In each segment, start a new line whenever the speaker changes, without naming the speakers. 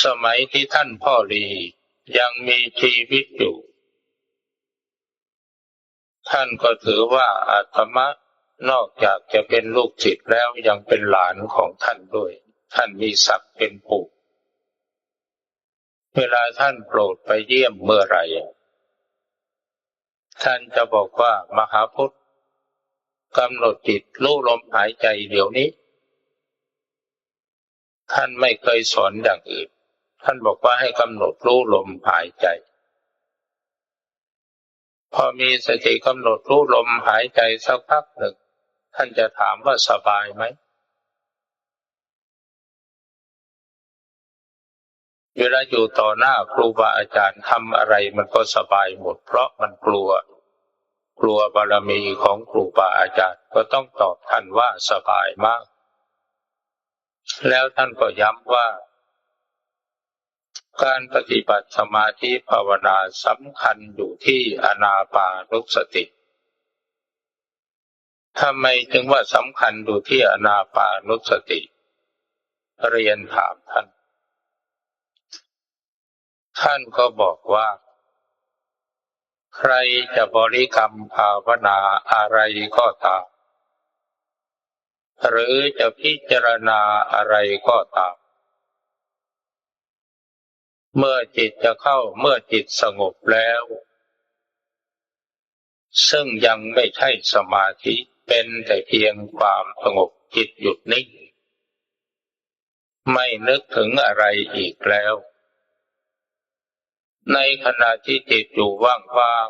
สมัยที่ท่านพ่อลียังมีชีวิตอยู่ท่านก็ถือว่าอาตมะนอกจากจะเป็นลูกศิษย์แล้วยังเป็นหลานของท่านด้วยท่านมีศักดิ์เป็นปู่เวลาท่านโปรดไปเยี่ยมเมื่อไหร่ท่านจะบอกว่ามหาพุทธกำหนดจิตรู้ลมหายใจเดี๋ยวนี้ท่านไม่เคยสอนอย่างอื่นท่านบอกว่าให้กำหนดรู้ลมหายใจพอมีสติกำหนดรู้ลมหายใจสักพักหนึ่งท่านจะถามว่าสบายไหมเวลาอยู่ต่อหน้าครูบาอาจารย์ทำอะไรมันก็สบายหมดเพราะมันกลัวบารมีของครูบาอาจารย์ก็ต้องตอบท่านว่าสบายมากแล้วท่านก็ย้ำว่าการปฏิบัติสมาธิภาวนาสำคัญอยู่ที่อานาปานุสติทำไมจึงว่าสำคัญอยู่ที่อานาปานุสติเรียนถามท่านก็บอกว่าใครจะบริกรรมภาวนาอะไรก็ตามหรือจะพิจารณาอะไรก็ตามเมื่อจิตสงบแล้วซึ่งยังไม่ใช่สมาธิเป็นแต่เพียงความสงบจิตหยุดนิ่งไม่นึกถึงอะไรอีกแล้วในขณะที่จิตอยู่ว่าง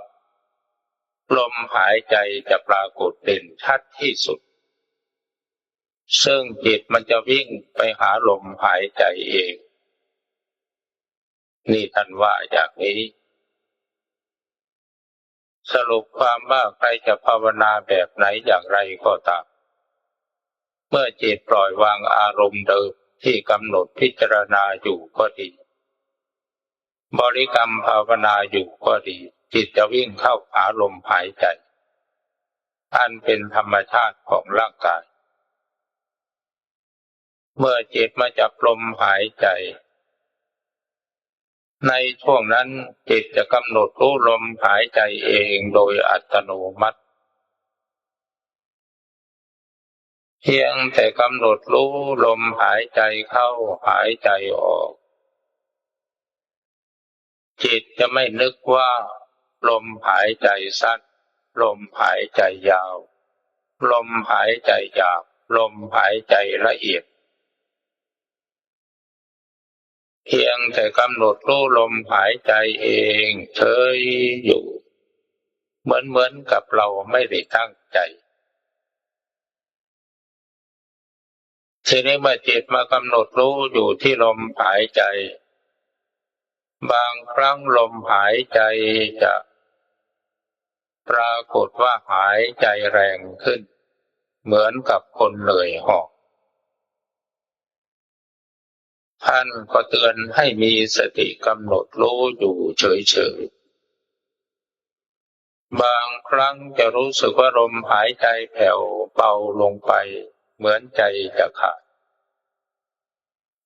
ๆลมหายใจจะปรากฏเด่นชัดที่สุดซึ่งจิตมันจะวิ่งไปหาลมหายใจเองนี่ท่านว่าอย่างนี้สรุปความว่าใครจะภาวนาแบบไหนอย่างไรก็ตามเมื่อจิตปล่อยวางอารมณ์เดิมที่กำหนดพิจารณาอยู่ก็ดีบริกรรมภาวนาอยู่ก็ดีจิตจะวิ่งเข้าหาลมหายใจอันเป็นธรรมชาติของร่างกายเมื่อจิตมาจับลมหายใจในช่วงนั้นจิตจะกำหนดรู้ลมหายใจเองโดยอัตโนมัติเพียงแต่กำหนดรู้ลมหายใจเข้าหายใจออกจิตจะไม่นึกว่าลมหายใจสั้นลมหายใจยาวลมหายใจหยาบลมหายใจละเอียดเพียงแต่กำหนดรู้ลมหายใจเองเฉยอยู่เหมือนกับเราไม่ได้ตั้งใจทีนี้เมื่อจิตมากำหนดรู้อยู่ที่ลมหายใจบางครั้งลมหายใจจะปรากฏว่าหายใจแรงขึ้นเหมือนกับคนเหนื่อยหอบท่านก็เตือนให้มีสติกำหนดรู้อยู่เฉยๆบางครั้งจะรู้สึกว่าลมหายใจแผ่วเบาลงไปเหมือนใจจะขาด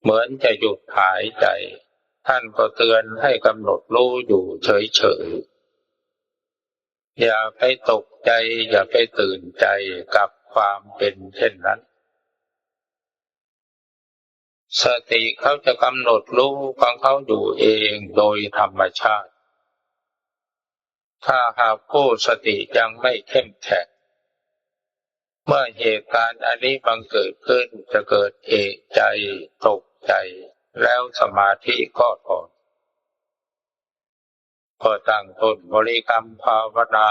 เหมือนจะหยุดหายใจท่านก็เตือนให้กำหนดรู้อยู่เฉยๆอย่าไปตกใจอย่าไปตื่นใจกับความเป็นเช่นนั้นสติเขาจะกำหนดรู้ของเขาอยู่เองโดยธรรมชาติถ้าหากผู้สติยังไม่เข้มแข็งเมื่อเหตุการณ์อันนี้บังเกิดขึ้นจะเกิดเอกใจตกใจแล้วสมาธิก็ถอนก็ตั้งต้นบริกรรมภาวนา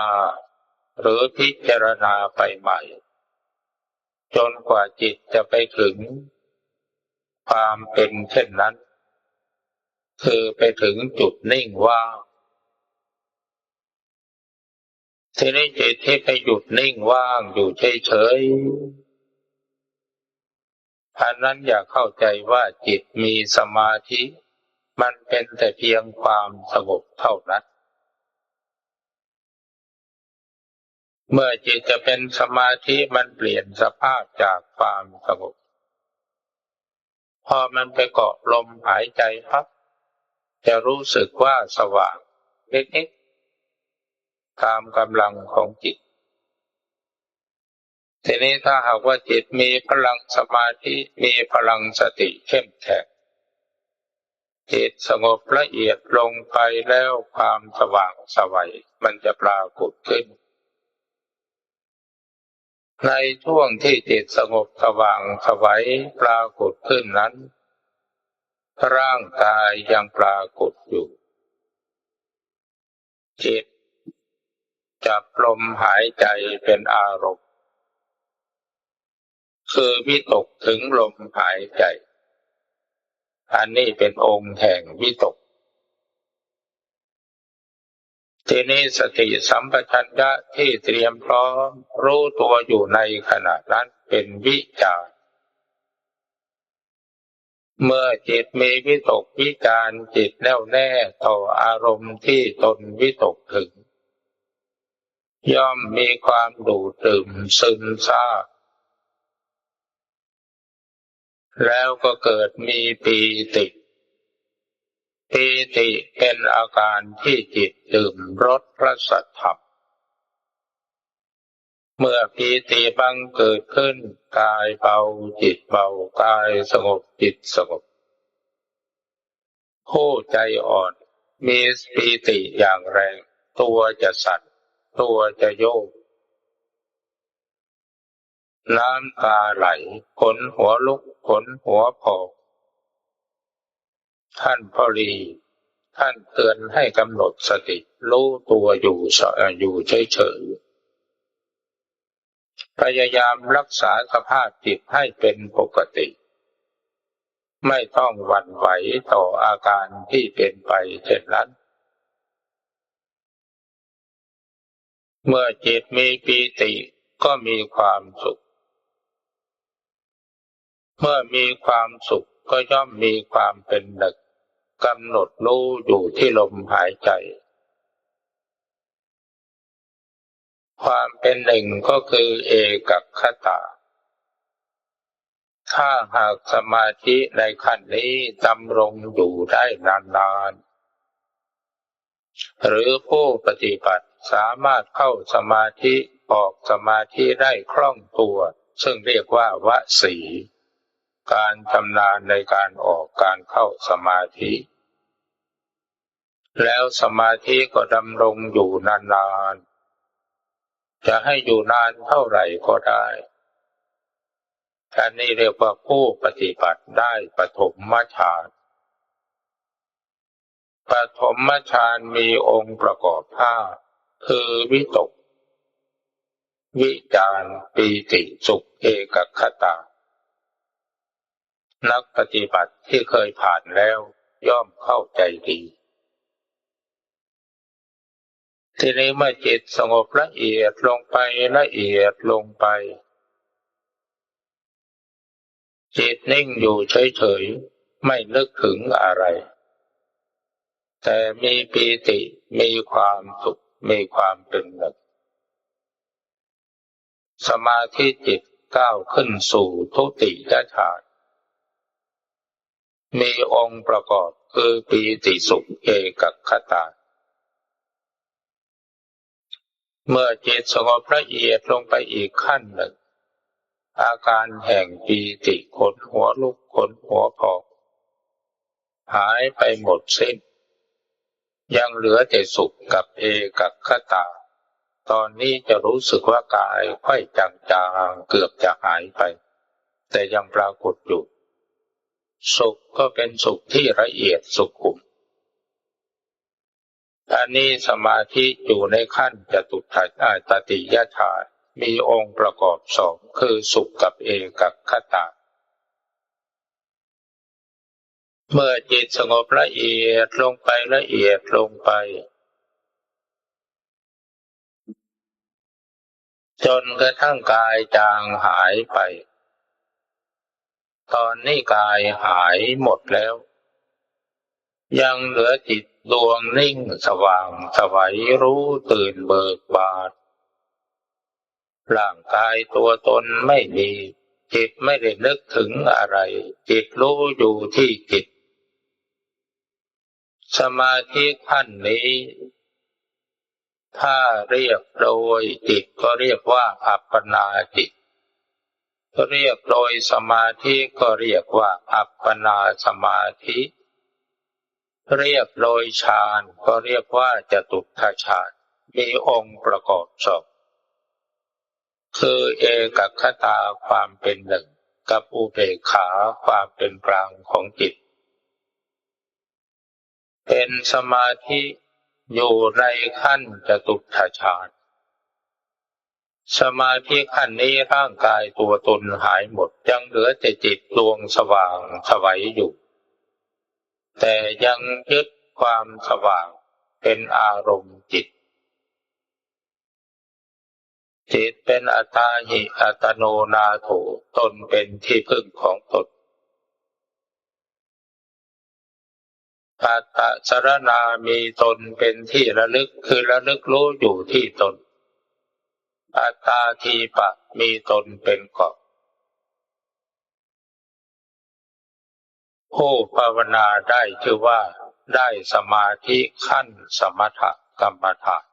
หรือพิจารณาไปใหม่จนกว่าจิตจะไปถึงความเป็นเช่นนั้นคือไปถึงจุดนิ่งว่างทีนี้จิตที่ไปหยุดนิ่งว่างอยู่เฉยๆอันนั้นอย่าเข้าใจว่าจิตมีสมาธิมันเป็นแต่เพียงความสงบเท่านั้นเมื่อจิตจะเป็นสมาธิมันเปลี่ยนสภาพจากความสงบ พอมันไปเกาะลมหายใจพักจะรู้สึกว่าสว่างเล็กๆตามกำลังของจิตทีนี้ถ้าหากว่าจิตมีพลังสมาธิมีพลังสติเข้มแข็งจิตสงบละเอียดลงไปแล้วความสว่างไสวมันจะปรากฏขึ้นในช่วงที่จิตสงบสว่างไสวปรากฏขึ้นนั้นร่างกายยังปรากฏอยู่จิตจับลมหายใจเป็นอารมณ์คือวิตกถึงลมหายใจอันนี้เป็นองค์แห่งวิตกทีนี้สติสัมปชัญญะที่เตรียมพร้อมรู้ตัวอยู่ในขณะนั้นเป็นวิจารเมื่อจิตมีวิตกวิจารจิตแน่วแน่ต่ออารมณ์ที่ตนวิตกถึงย่อมมีความดูดดื่มซึมซาบแล้วก็เกิดมีปีติปีติเป็นอาการที่จิตดื่มรสพระสัทธรรมเมื่อปีติบังเกิดขึ้นกายเบาจิตเบากายสงบจิตสงบผู้ใจอ่อนมีปีติอย่างแรงตัวจะสั่นตัวจะโยกน้ำตาไหลขนหัวลุกขนหัวพองท่านพอลีท่านเตือนให้กำหนดสติรู้ตัวอยู่เฉยๆพยายามรักษาสภาพจิตให้เป็นปกติไม่ต้องหวั่นไหวต่ออาการที่เป็นไปเช่นนั้นเมื่อจิตมีปีติก็มีความสุขเมื่อมีความสุขก็ย่อมมีความเป็นหนึ่งกำหนดรู้อยู่ที่ลมหายใจความเป็นหนึ่งก็คือเอกัคคตาถ้าหากสมาธิในขั้นนี้ดำรงอยู่ได้นานๆหรือผู้ปฏิบัติสามารถเข้าสมาธิออกสมาธิได้คล่องตัวซึ่งเรียกว่าวสีการชำนาญในการออกการเข้าสมาธิแล้วสมาธิก็ดำรงอยู่นานๆจะให้อยู่นานเท่าไหร่ก็ได้อันนี้เรียกว่าผู้ปฏิบัติได้ปฐมฌานปฐมฌานมีองค์ประกอบห้าคือวิตกวิจารปีติสุขเอกคตานักปฏิบัติที่เคยผ่านแล้วย่อมเข้าใจดีทีนี้เมื่อจิตสงบละเอียดลงไปละเอียดลงไปจิตนิ่งอยู่เฉยๆไม่นึกถึงอะไรแต่มีปีติมีความสุขมีความเป็นหนึ่งสมาธิจิตก้าวขึ้นสู่ทุติยฌานมีองค์ประกอบคือปีติสุขเอกคตาเมื่อจิตสงบละเอียดลงไปอีกขั้นหนึ่งอาการแห่งปีติขนหัวลุกขนหัวพองหายไปหมดสิ้นยังเหลือแต่สุขกับเอกคตาตอนนี้จะรู้สึกว่ากายค่อยจางๆเกือบจะหายไปแต่ยังปรากฏอยู่สุขก็เป็นสุขที่ละเอียดสุขุมอันนี้สมาธิอยู่ในขั้นจตุตติยฌานมีองค์ประกอบสองคือสุขกับเอกคตาเมื่อจิตสงบละเอียดลงไปละเอียดลงไปจนกระทั่งกายจางหายไปตอนนี้กายหายหมดแล้วยังเหลือจิตดวงนิ่งสว่างไสวรู้ตื่นเบิกบานร่างกายตัวตนไม่มี จิตไม่ได้นึกถึงอะไรจิตรู้อยู่ที่จิตสมาธิขั้นนี้ถ้าเรียกโดยจิตก็เรียกว่าอัปปนาจิตเรียกโดยสมาธิก็เรียกว่าอัปปนาสมาธิเรียกโดยฌานก็เรียกว่าจตุตถฌานมีองค์ประกอบสองคือเอกคตาความเป็นหนึ่งกับอุเบกขาความเป็นกลางของจิตเป็นสมาธิอยู่ในขั้นจตุตถฌานสมาธิขั้นนี้ร่างกายตัวตนหายหมดยังเหลือแต่จิตดวงสว่างไสวอยู่แต่ยังยึดความสว่างเป็นอารมณ์จิตจิตเป็นอัตตาหิอัตโนนาโถตนเป็นที่พึ่งของตนอัตตสรณามีตนเป็นที่ระลึกคือระลึกรู้อยู่ที่ตนอัตตาทีปะมีตนเป็นเกาะผู้ภาวนาได้ชื่อว่าได้สมาธิขั้นสมถกรรมฐาน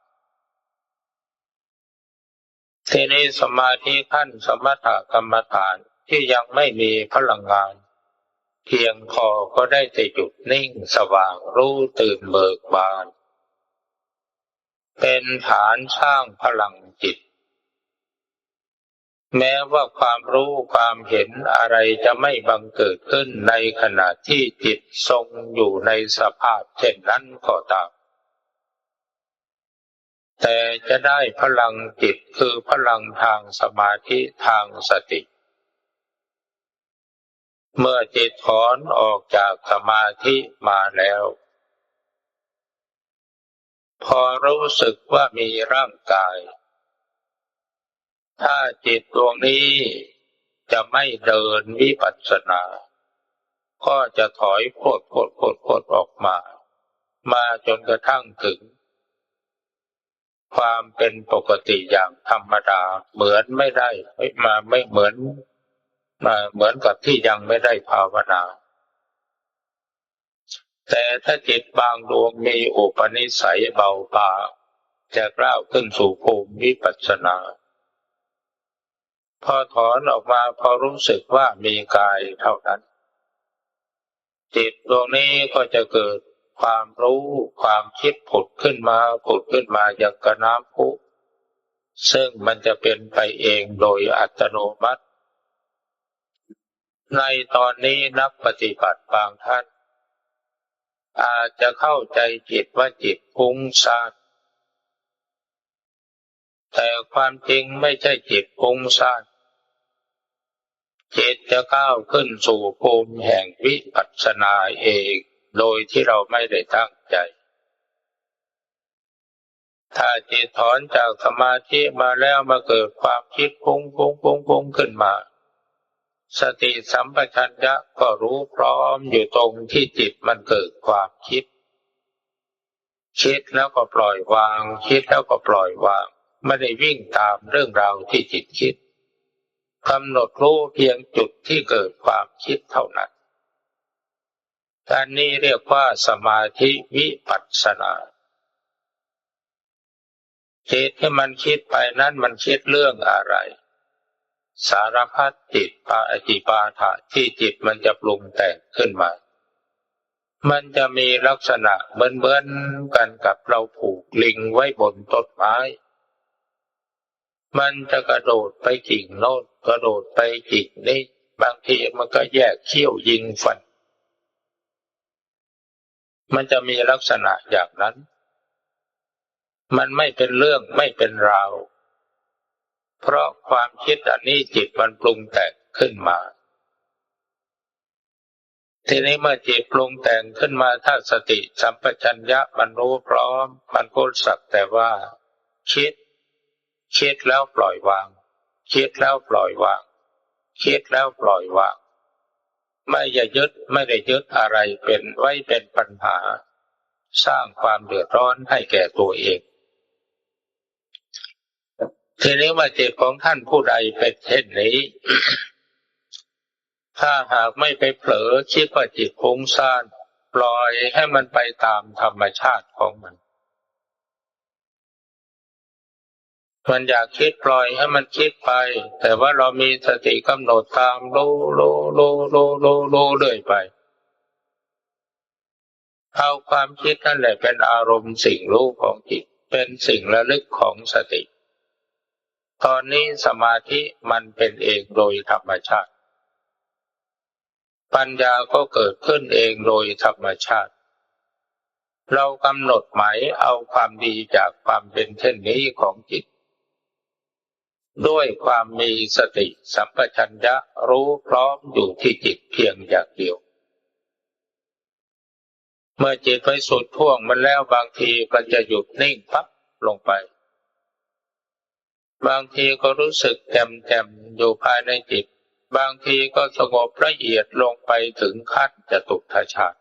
ทีนี้สมาธิขั้นสมถกรรมฐานที่ยังไม่มีพลังงานเพียงพอก็ได้แต่หยุดนิ่งสว่างรู้ตื่นเบิกบานเป็นฐานสร้างพลังจิตแม้ว่าความรู้ความเห็นอะไรจะไม่บังเกิดขึ้นในขณะที่จิตทรงอยู่ในสภาพเช่นนั้นก็ตามแต่จะได้พลังจิตคือพลังทางสมาธิทางสติเมื่อจิตถอนออกจากสมาธิมาแล้วพอรู้สึกว่ามีร่างกายถ้าจิตดวงนี้จะไม่เดินวิปัสสนาก็จะถอยโคตรออกมาจนกระทั่งถึงความเป็นปกติอย่างธรรมดาเหมือนไม่ได้ไม่เหมือนกับที่ยังไม่ได้ภาวนาแต่ถ้าจิตบางดวงมีอุปนิสัยเบาบางจะกล้าวขึ้นสู่ภูมิวิปัสสนาพอถอนออกมาพอรู้สึกว่ามีกายเท่านั้นจิตดวงนี้ก็จะเกิดความรู้ความคิดผุดขึ้นมาอย่างกระน้ำพุซึ่งมันจะเป็นไปเองโดยอัตโนมัติในตอนนี้นักปฏิบัติบางท่านอาจจะเข้าใจจิตว่าจิตฟุ้งซ่านแต่ความจริงไม่ใช่จิตฟุ้งซ่านจิตจะก้าวขึ้นสู่ภูมิแห่งวิปัสสนาเองโดยที่เราไม่ได้ตั้งใจถ้าจิตถอนจากสมาธิมาแล้วมาเกิดความคิดฟุ้งขึ้นมาสติสัมปชัญญะก็รู้พร้อมอยู่ตรงที่จิตมันเกิดความคิดแล้วก็ปล่อยวางคิดแล้วก็ปล่อยวางไม่ได้วิ่งตามเรื่องราวที่จิตคิดกำหนดรู้เพียงจุดที่เกิดความคิดเท่านั้นการนี้เรียกว่าสมาธิวิปัสสนาจิตที่มันคิดไปนั้นมันคิดเรื่องอะไรสารพัดจิตปาจิปาถะที่จิตมันจะปรุงแต่งขึ้นมามันจะมีลักษณะเหมือนกันกับเราผูกลิงไว้บนต้นไม้มันจะกระโดดไปกิ่งโน้นกระโดดไปกิ่งนี้บางทีมันก็แยกเขี้ยวยิงฟันมันจะมีลักษณะอย่างนั้นมันไม่เป็นเรื่องไม่เป็นราวเพราะความคิดอันนี้จิตมันปรุงแต่งขึ้นมาทีนี้เมื่อจิตปรุงแต่งขึ้นมาถ้าสติสัมปชัญญะมันรู้พร้อมมันก็สักแต่ว่าคิดแล้วปล่อยวางคิดแล้วปล่อยวางคิดแล้วปล่อยวางไม่ได้ยึดอะไรเป็นไว้เป็นปัญหาสร้างความเดือดร้อนให้แก่ตัวเองทีนี้ว่าจิตของท่านผู้ใดเป็นเช่นนี้ ถ้าหากไม่ไปเผลอคิดว่าจิตฟุ้งซ่านปล่อยให้มันไปตามธรรมชาติของมันอยากคิดปล่อยให้มันคิดไปแต่ว่าเรามีสติกำหนดตามรู้เรื่อยไปเอาความคิดนั่นแหละเป็นอารมณ์สิ่งรู้ของจิตเป็นสิ่งระลึกของสติตอนนี้สมาธิมันเป็นเองโดยธรรมชาติปัญญาก็เกิดขึ้นเองโดยธรรมชาติเรากำหนดหมายเอาความดีจากความเป็นเช่นนี้ของจิตด้วยความมีสติสัมปชัญญะรู้พร้อมอยู่ที่จิตเพียงอย่างเดียวเมื่อจิตไปสุดท่วงมันแล้วบางทีมันจะหยุดนิ่งปั๊บลงไปบางทีก็รู้สึกแจ่มอยู่ภายในจิตบางทีก็สงบละเอียดลงไปถึงขั้นจตุตถฌาน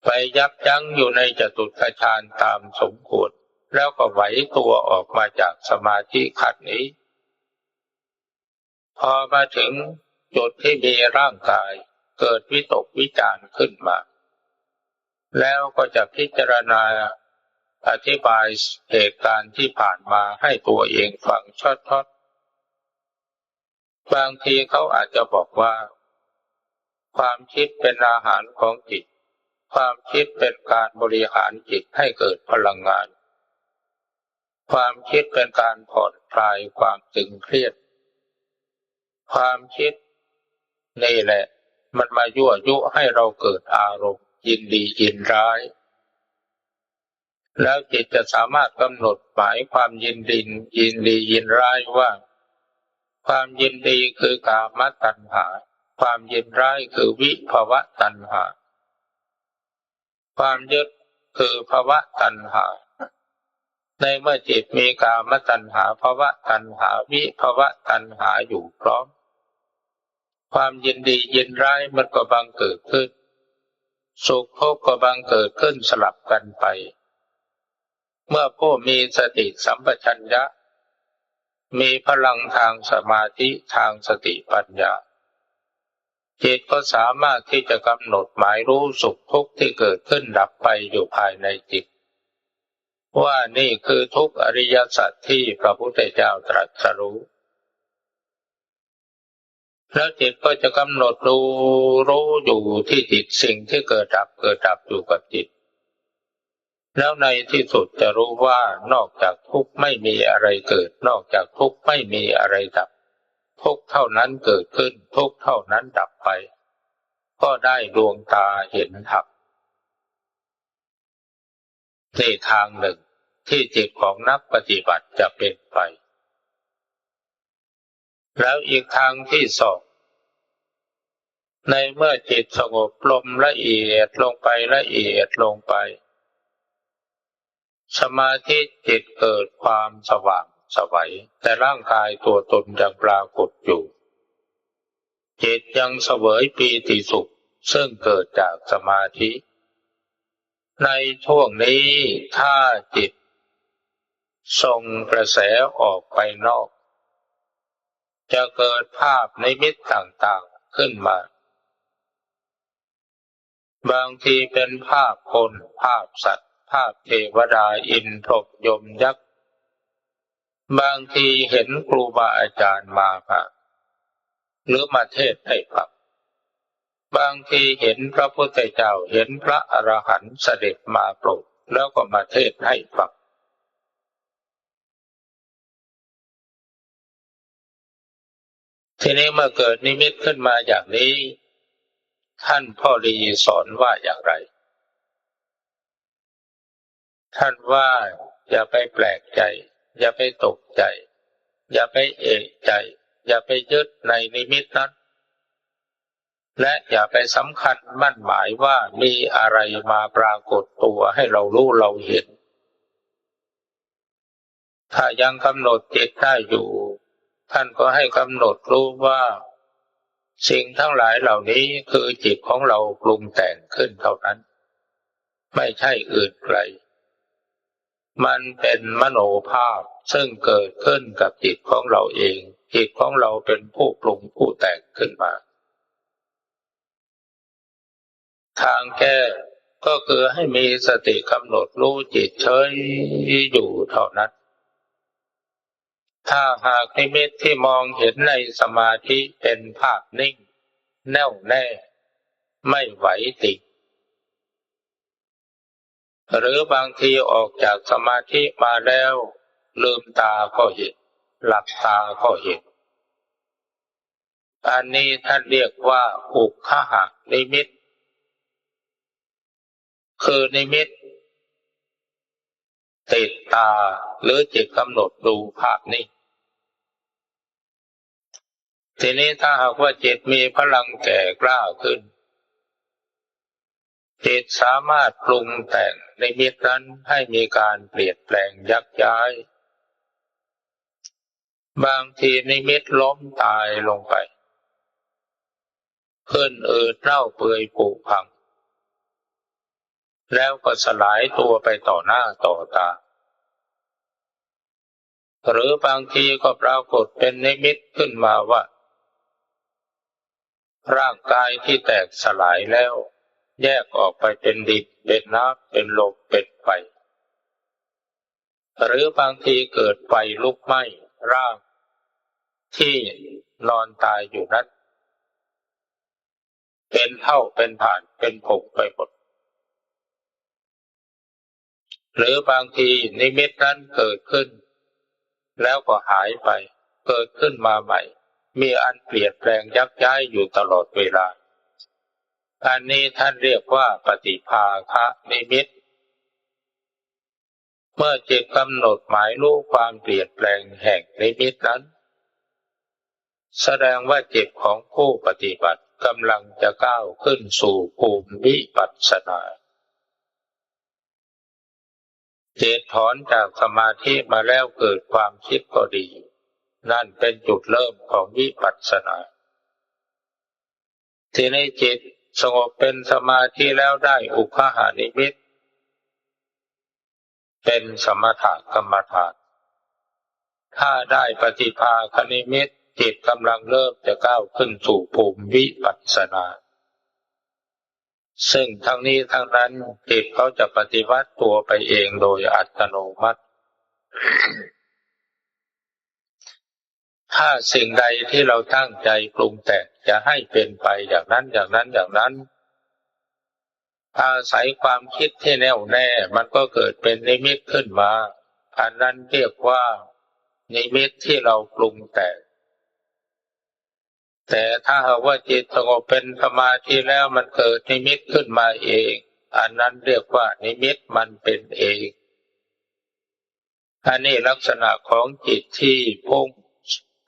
ไปยับยั้งอยู่ในจตุตถฌานตามสมควรแล้วก็ไหวตัวออกมาจากสมาธิขั้นนี้พอมาถึงจุดที่มีร่างกายเกิดวิตกวิจารณ์ขึ้นมาแล้วก็จะพิจารณาอธิบายเหตุการณ์ที่ผ่านมาให้ตัวเองฟังช็อตๆบางทีเขาอาจจะบอกว่าความคิดเป็นอาหารของจิตความคิดเป็นการบริหารจิตให้เกิดพลังงานความคิดเป็นการผ่อนคลายความตึงเครียดความคิดนี่แหละมันมายั่วยุให้เราเกิดอารมณ์ยินดียินร้ายแล้วจิตจะสามารถกำหนดหมายความยินดียินร้ายว่าความยินดีคือกามตัณหาความยินร้ายคือวิภวตัณหาความยึดคือภวตัณหาในเมื่อจิตมีกามตัณหาภวตัณหาวิภวตัณหาอยู่พร้อมความยินดียินร้ายมันก็บังเกิดขึ้นสุขทุกข์ก็บังเกิดขึ้นสลับกันไปเมื่อผู้มีสติสัมปชัญญะมีพลังทางสมาธิทางสติปัญญาจิตก็สามารถที่จะกำหนดหมายรู้สุขทุกข์ที่เกิดขึ้นดับไปอยู่ภายในจิตว่านี่คือทุกข์อริยสัจที่พระพุทธเจ้าตรัสรู้แล้วจิตก็จะกำหนดรู้อยู่ที่จิตสิ่งที่เกิดดับอยู่กับจิตแล้วในที่สุดจะรู้ว่านอกจากทุกข์ไม่มีอะไรเกิดนอกจากทุกข์ไม่มีอะไรดับทุกข์เท่านั้นเกิดขึ้นทุกข์เท่านั้นดับไปก็ได้ดวงตาเห็นธรรมนี่ทางหนึ่งที่จิตของนักปฏิบัติจะเป็นไปแล้วอีกทางที่สองในเมื่อจิตสงบลมละเอียดลงไปละเอียดลงไปสมาธิจิตเกิดความสว่างไสวแต่ร่างกายตัวตนยังปรากฏอยู่จิตยังเสวยปีติสุขซึ่งเกิดจากสมาธิในช่วงนี้ถ้าจิตส่งกระแสออกไปนอกจะเกิดภาพนิมิตต่างๆขึ้นมาบางทีเป็นภาพคนภาพสัตว์ภาพเทวดาอินทร์พรหมยมยักษ์บางทีเห็นครูบาอาจารย์มาหรือมาเทศน์ให้ฟังบางทีเห็นพระพุทธเจ้าเห็นพระอรหันต์เสด็จมาโปรดแล้วก็มาเทศน์ให้ฟังทีนี้เมื่อเกิดนิมิตขึ้นมาอย่างนี้ท่านพ่อรีสอนว่าอย่างไรท่านว่าอย่าไปแปลกใจอย่าไปตกใจอย่าไปเอะใจอย่าไปยึดในนิมิตนั้นและอย่าไปสำคัญมั่นหมายว่ามีอะไรมาปรากฏตัวให้เรารู้เราเห็นถ้ายังกำหนดจิตได้อยู่ท่านก็ให้กำหนดรู้ว่าสิ่งทั้งหลายเหล่านี้คือจิตของเราปรุงแต่งขึ้นเท่านั้นไม่ใช่อื่นไกลมันเป็นมโนภาพซึ่งเกิดขึ้นกับจิตของเราเอง จิตของเราเป็นผู้ปรุงผู้แต่งขึ้นมาทางแก้ก็คือให้มีสติกำหนดรู้จิตเฉยอยู่เท่านั้นถ้าหากนิมิตที่มองเห็นในสมาธิเป็นภาพนิ่งแน่วแน่ไม่ไหวติดหรือบางทีออกจากสมาธิมาแล้วลืมตาก็เห็นหลับตาก็เห็นอันนี้ท่านเรียกว่าอุคหะนิมิตคือนิมิตติดตาหรือจิตกำหนดดูภาพนี้ทีนี้ถ้าหากว่าจิตมีพลังแก่กล้าขึ้นจิตสามารถปรุงแต่งนิมิตนั้นให้มีการเปลี่ยนแปลงยักย้ายบางทีนิมิตล้มตายลงไปขึ้นอืดเน่าเปื่อยผุพังแล้วก็สลายตัวไปต่อหน้าต่อตาหรือบางทีก็ปรากฏเป็นนิมิตขึ้นมาว่าร่างกายที่แตกสลายแล้วแยกออกไปเป็นดินเป็นน้ำเป็นลมเป็นไฟหรือบางทีเกิดไฟลุกไหม้ร่างที่นอนตายอยู่นั้นเป็นเท่าเป็นฐานเป็นผงไปหมดหรือบางทีนิมิตนั้นเกิดขึ้นแล้วก็หายไปเกิดขึ้นมาใหม่มีอันเปลี่ยนแปลงยักย้ายอยู่ตลอดเวลาอันนี้ท่านเรียกว่าปฏิภาคะนิมิตเมื่อจิตกำหนดหมายรู้ความเปลี่ยนแปลงแห่งนิมิตนั้นแสดงว่าจิตของผู้ปฏิบัติกำลังจะก้าวขึ้นสู่ภูมิวิปัสสนาจิตถอนจากสมาธิมาแล้วเกิดความคิดก็ดีนั่นเป็นจุดเริ่มของวิปัสสนาทีนี้จิตสงบเป็นสมาธิแล้วได้อุคหานิมิตเป็นสมถกรรมฐานถ้าได้ปฏิภาคนิมิตจิตกำลังเริ่มจะก้าวขึ้นสู่ภูมิวิปัสสนาซึ่งทั้งนี้ทั้งนั้นจิตเขาจะปฏิวัติตัวไปเองโดยอัตโนมัติถ้าสิ่งใดที่เราตั้งใจปรุงแต่งจะให้เป็นไปอย่างนั้นอย่างนั้นอย่างนั้นอาศัยความคิดที่แน่วแน่มันก็เกิดเป็นนิมิตขึ้นมาอันนั้นเรียกว่านิมิตที่เราปรุงแต่ถ้าหากว่าจิตสงบเป็นสมาธิแล้วมันเกิดนิมิตขึ้นมาเองอันนั้นเรียกว่านิมิตมันเป็นเองอันนี้ลักษณะของจิตที่พุ่ง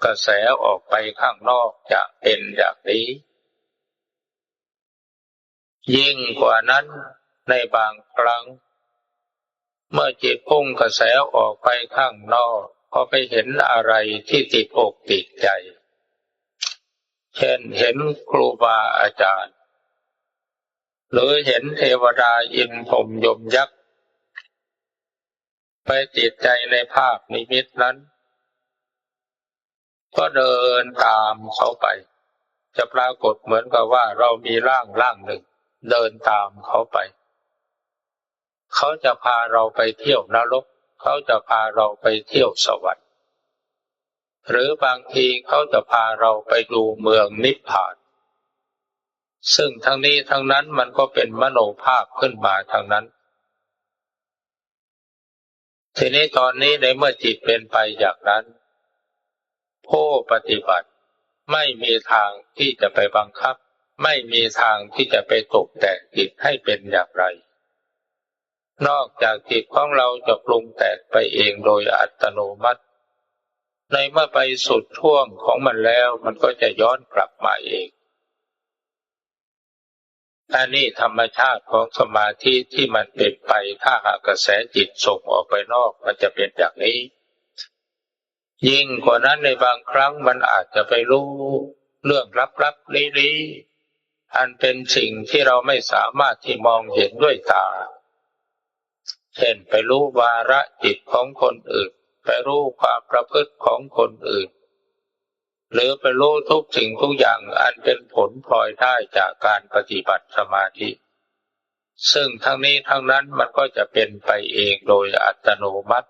กระแสออกไปข้างนอกจะเป็นอย่างนี้ยิ่งกว่านั้นในบางครั้งเมื่อจิตพุ่งกระแสออกไปข้างนอกก็ไปเห็นอะไรที่ติดอกติดใจเช่นเห็นครูบาอาจารย์หรือเห็นเทวดาอินพรหมยมยักษ์ไปติดใจในภาพนิมิตนั้นก็เดินตามเขาไปจะปรากฏเหมือนกับว่าเรามีร่างหนึ่งเดินตามเขาไปเขาจะพาเราไปเที่ยวนรกเขาจะพาเราไปเที่ยวสวรรค์หรือบางทีเขาจะพาเราไปดูเมืองนิพพานซึ่งทั้งนี้ทั้งนั้นมันก็เป็นมโนภาพขึ้นมาทั้งนั้นทีนี้ตอนนี้ในเมื่อจิตเป็นไปอย่างนั้นผู้ปฏิบัติไม่มีทางที่จะไปบังคับไม่มีทางที่จะไปตกแต่งจิตให้เป็นอย่างไรนอกจากจิตของเราจะปรุงแต่งไปเองโดยอัตโนมัติในเมื่อไปสุดท่วงของมันแล้วมันก็จะย้อนกลับมาเองอันนี้ธรรมชาติของสมาธิที่มันเป็นไปถ้าหากกระแสจิตส่งออกไปนอกมันจะเป็นอย่างนี้ยิ่งกว่านั้นในบางครั้งมันอาจจะไปรู้เรื่องลับๆลี้ๆอันเป็นสิ่งที่เราไม่สามารถที่มองเห็นด้วยตาเช่นไปรู้วาระจิตของคนอื่นไปรู้ความประพฤติของคนอื่น หรือไปรู้ทุกสิ่งทุกอย่างอันเป็นผลพลอยได้จากการปฏิบัติสมาธิซึ่งทั้งนี้ทั้งนั้นมันก็จะเป็นไปเองโดยอัตโนมัติ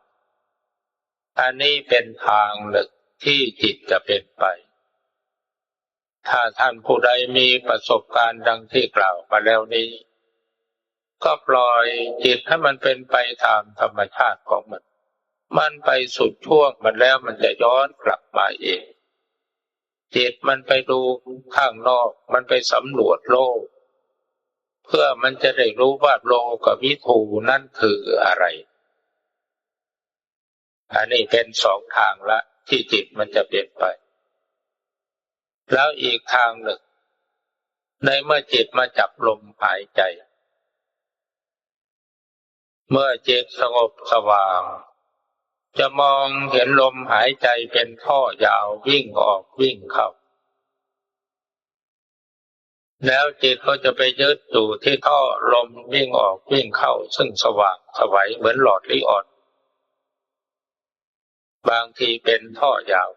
อันนี้เป็นทางหนึ่งที่จิตจะเป็นไปถ้าท่านผู้ใดมีประสบการณ์ดังที่กล่าวมาแล้วนี้ก็ปล่อยจิตให้มันเป็นไปตามธรรมชาติของมันไปสุดช่วงมันแล้วมันจะย้อนกลับมาเองจิตมันไปดูข้างนอกมันไปสำรวจโลกเพื่อมันจะได้รู้ว่าโลกกับวิถูนั่นคืออะไรอันนี้เป็นสองทางละที่จิตมันจะเปลี่ยนไปแล้วอีกทางหนึ่งในเมื่อจิตมาจับลมหายใจเมื่อจิตสงบสว่างจะมองเห็นลมหายใจเป็นท่อยาววิ่งออกวิ่งเข้าแล้วจิตก็จะไปยึดอยู่ที่ท่อลมวิ่งออกวิ่งเข้าซึ่งสว่างไสวเหมือนหลอดลีออนบางทีเป็นท่อยาว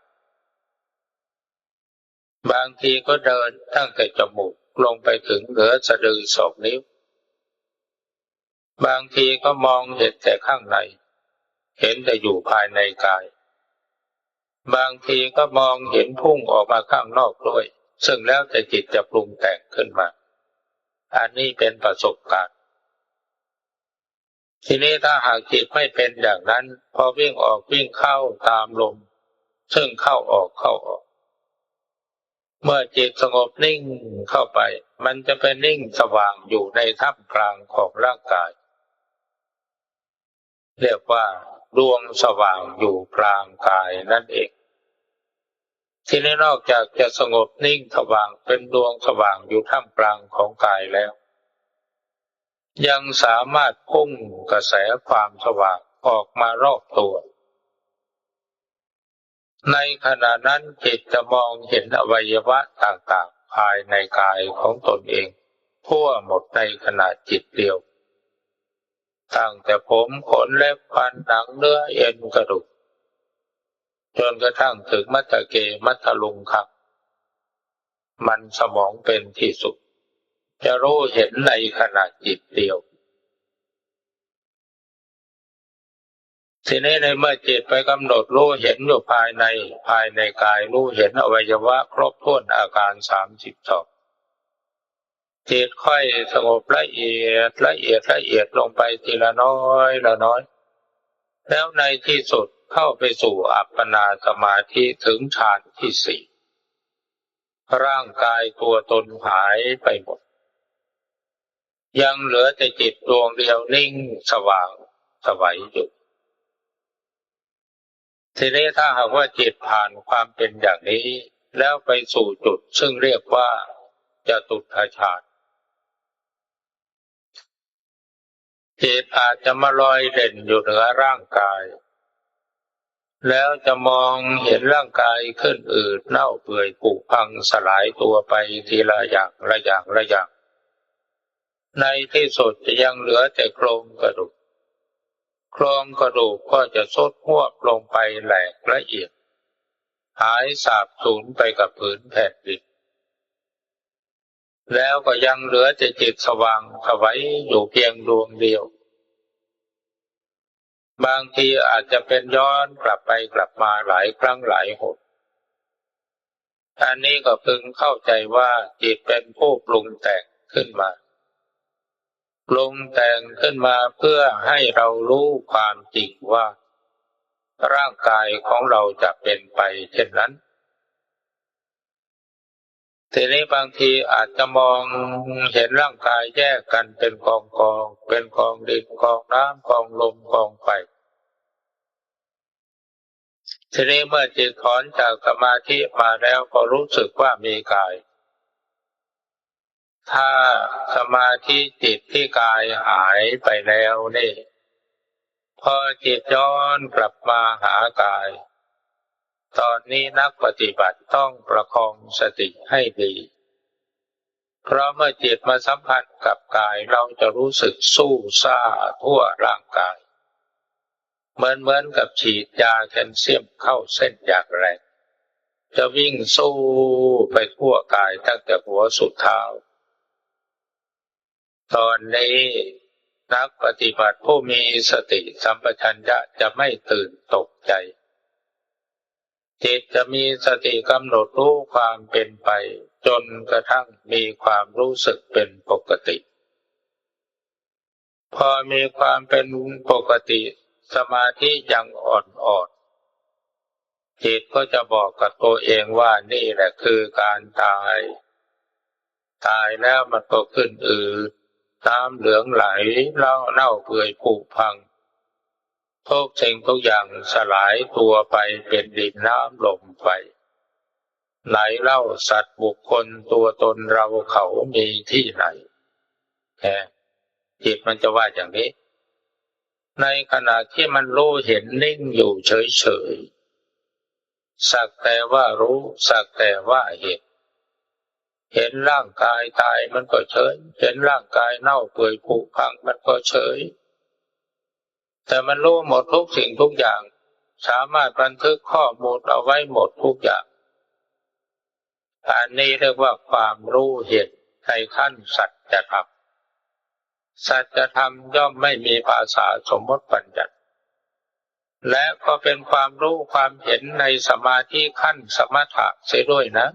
บางทีก็เดินตั้งแต่จมูกลงไปถึงเหนือสะดือ2 นิ้วบางทีก็มองเห็นแต่ข้างในเห็นแต่อยู่ภายในกายบางทีก็มองเห็นพุ่งออกมาข้างนอกด้วยซึ่งแล้วแต่จิตจะปรุงแต่งขึ้นมาอันนี้เป็นประสบการณ์ทีนี้ถ้าหากจิตไม่เป็นอย่างนั้นพอวิ่งออกวิ่งเข้าตามลมซึ่งเข้าออกเข้าออกเมื่อจิตสงบนิ่งเข้าไปมันจะเป็นนิ่งสว่างอยู่ในท่ามกลางของร่างกายเรียกว่าดวงสว่างอยู่กลางกายนั่นเองทีนี้นอกจากจะสงบนิ่งสว่างเป็นดวงสว่างอยู่ท่ามกลางของกายแล้วยังสามารถพุ่งกระแสความสว่างออกมารอบตัวในขณะนั้นจิตจะมองเห็นอวัยวะต่างๆภายในกายของตนเองทั่วหมดในขณะจิตเดียวตั้งแต่ผมขนเล็บฟันหนังเนื้อเอ็นกระดูกจนกระทั่งถึงมัตตเกมัตตลุงคังมันสมองเป็นที่สุดจะรู้เห็นในขณะจิตเดียวทีนี้ในเมื่อจิตไปกำหนดรู้เห็นอยู่ภายในกายรู้เห็นอวัยวะครบถ้วนอาการ32จิตค่อยสงบละเอียดลงไปทีละน้อยละน้อยแล้วในที่สุดเข้าไปสู่อัปปนาสมาธิถึงฌานที่4ร่างกายตัวตนหายไปหมดยังเหลือแต่จิตดวงเดียวนิ่งสว่างไสวอยู่ทีนี้ถ้าหากว่าจิตผ่านความเป็นอย่างนี้แล้วไปสู่จุดซึ่งเรียกว่าจตุตถฌานจิตอาจจะมาลอยเด่นอยู่เหนือร่างกายแล้วจะมองเห็นร่างกายขึ้นอืดเน่าเปื่อยผุพังสลายตัวไปทีละอย่างในที่สุดจะยังเหลือแต่โครงกระดูกก็จะทรุดฮวบลงไปแหลกละเอียดหายสาบสูญไปกับผืนแผ่นดินแล้วก็ยังเหลือแต่จิตสว่างไสวอยู่เพียงดวงเดียวบางทีอาจจะเป็นย้อนกลับไปกลับมาหลายครั้งหลายหนอันนี้ก็พึงเข้าใจว่าจิตเป็นผู้ปรุงแต่งขึ้นมาเพื่อให้เรารู้ความจริงว่าร่างกายของเราจะเป็นไปเช่นนั้นทีนี้บางทีอาจจะมองเห็นร่างกายแยกกันเป็นกองเป็นกองดินกองน้ำกองลมกองไฟทีนี้เมื่อจิตถอนจากสมาธิมาแล้วก็รู้สึกว่ามีกายถ้าสมาธิจิตที่กายหายไปแล้วนี่พอจิตย้อนกลับมาหากายตอนนี้นักปฏิบัติต้องประคองสติให้ดีเพราะเมื่อจิตมาสัมผัสกับกายเราจะรู้สึกสู้ซ่าทั่วร่างกายเหมือนกับฉีดยาแคลเซียมเข้าเส้นอย่างแรง จะวิ่งสู้ไปทั่วกายตั้งแต่หัวสุดเท้าตอนนี้นักปฏิบัติผู้มีสติสัมปชัญญะจะไม่ตื่นตกใจจิตจะมีสติกำหนดรู้ความเป็นไปจนกระทั่งมีความรู้สึกเป็นปกติพอมีความเป็นปกติสมาธิยังอ่อนๆจิตก็จะบอกกับตัวเองว่านี่แหละคือการตายแล้วมันก็ขึ้นอืดน้ำเหลืองไหลเน่าเปื่อยผุพังทุกสิ่งทุกอย่างสลายตัวไปเป็นดินน้ำลมไฟไหนเล่าสัตว์บุคคลตัวตนเราเขามีที่ไหนจิตมันจะว่าอย่างนี้ในขณะที่มันรู้เห็นนิ่งอยู่เฉยๆสักแต่ว่ารู้สักแต่ว่าเห็นร่างกายตายมันก็เฉยเห็นร่างกายเน่าเปื่อยผุพังมันก็เฉยแต่มันรู้หมดทุกสิ่งทุกอย่างสามารถบันทึกข้อมูลเอาไว้หมดทุกอย่างอันนี้เรียกว่าความรู้เห็นในขั้นสัจธรรมสัจธรรมย่อมไม่มีภาษาสมมติบัญญัติและก็เป็นความรู้ความเห็นในสมาธิขั้นสมถะเสียด้วยนะ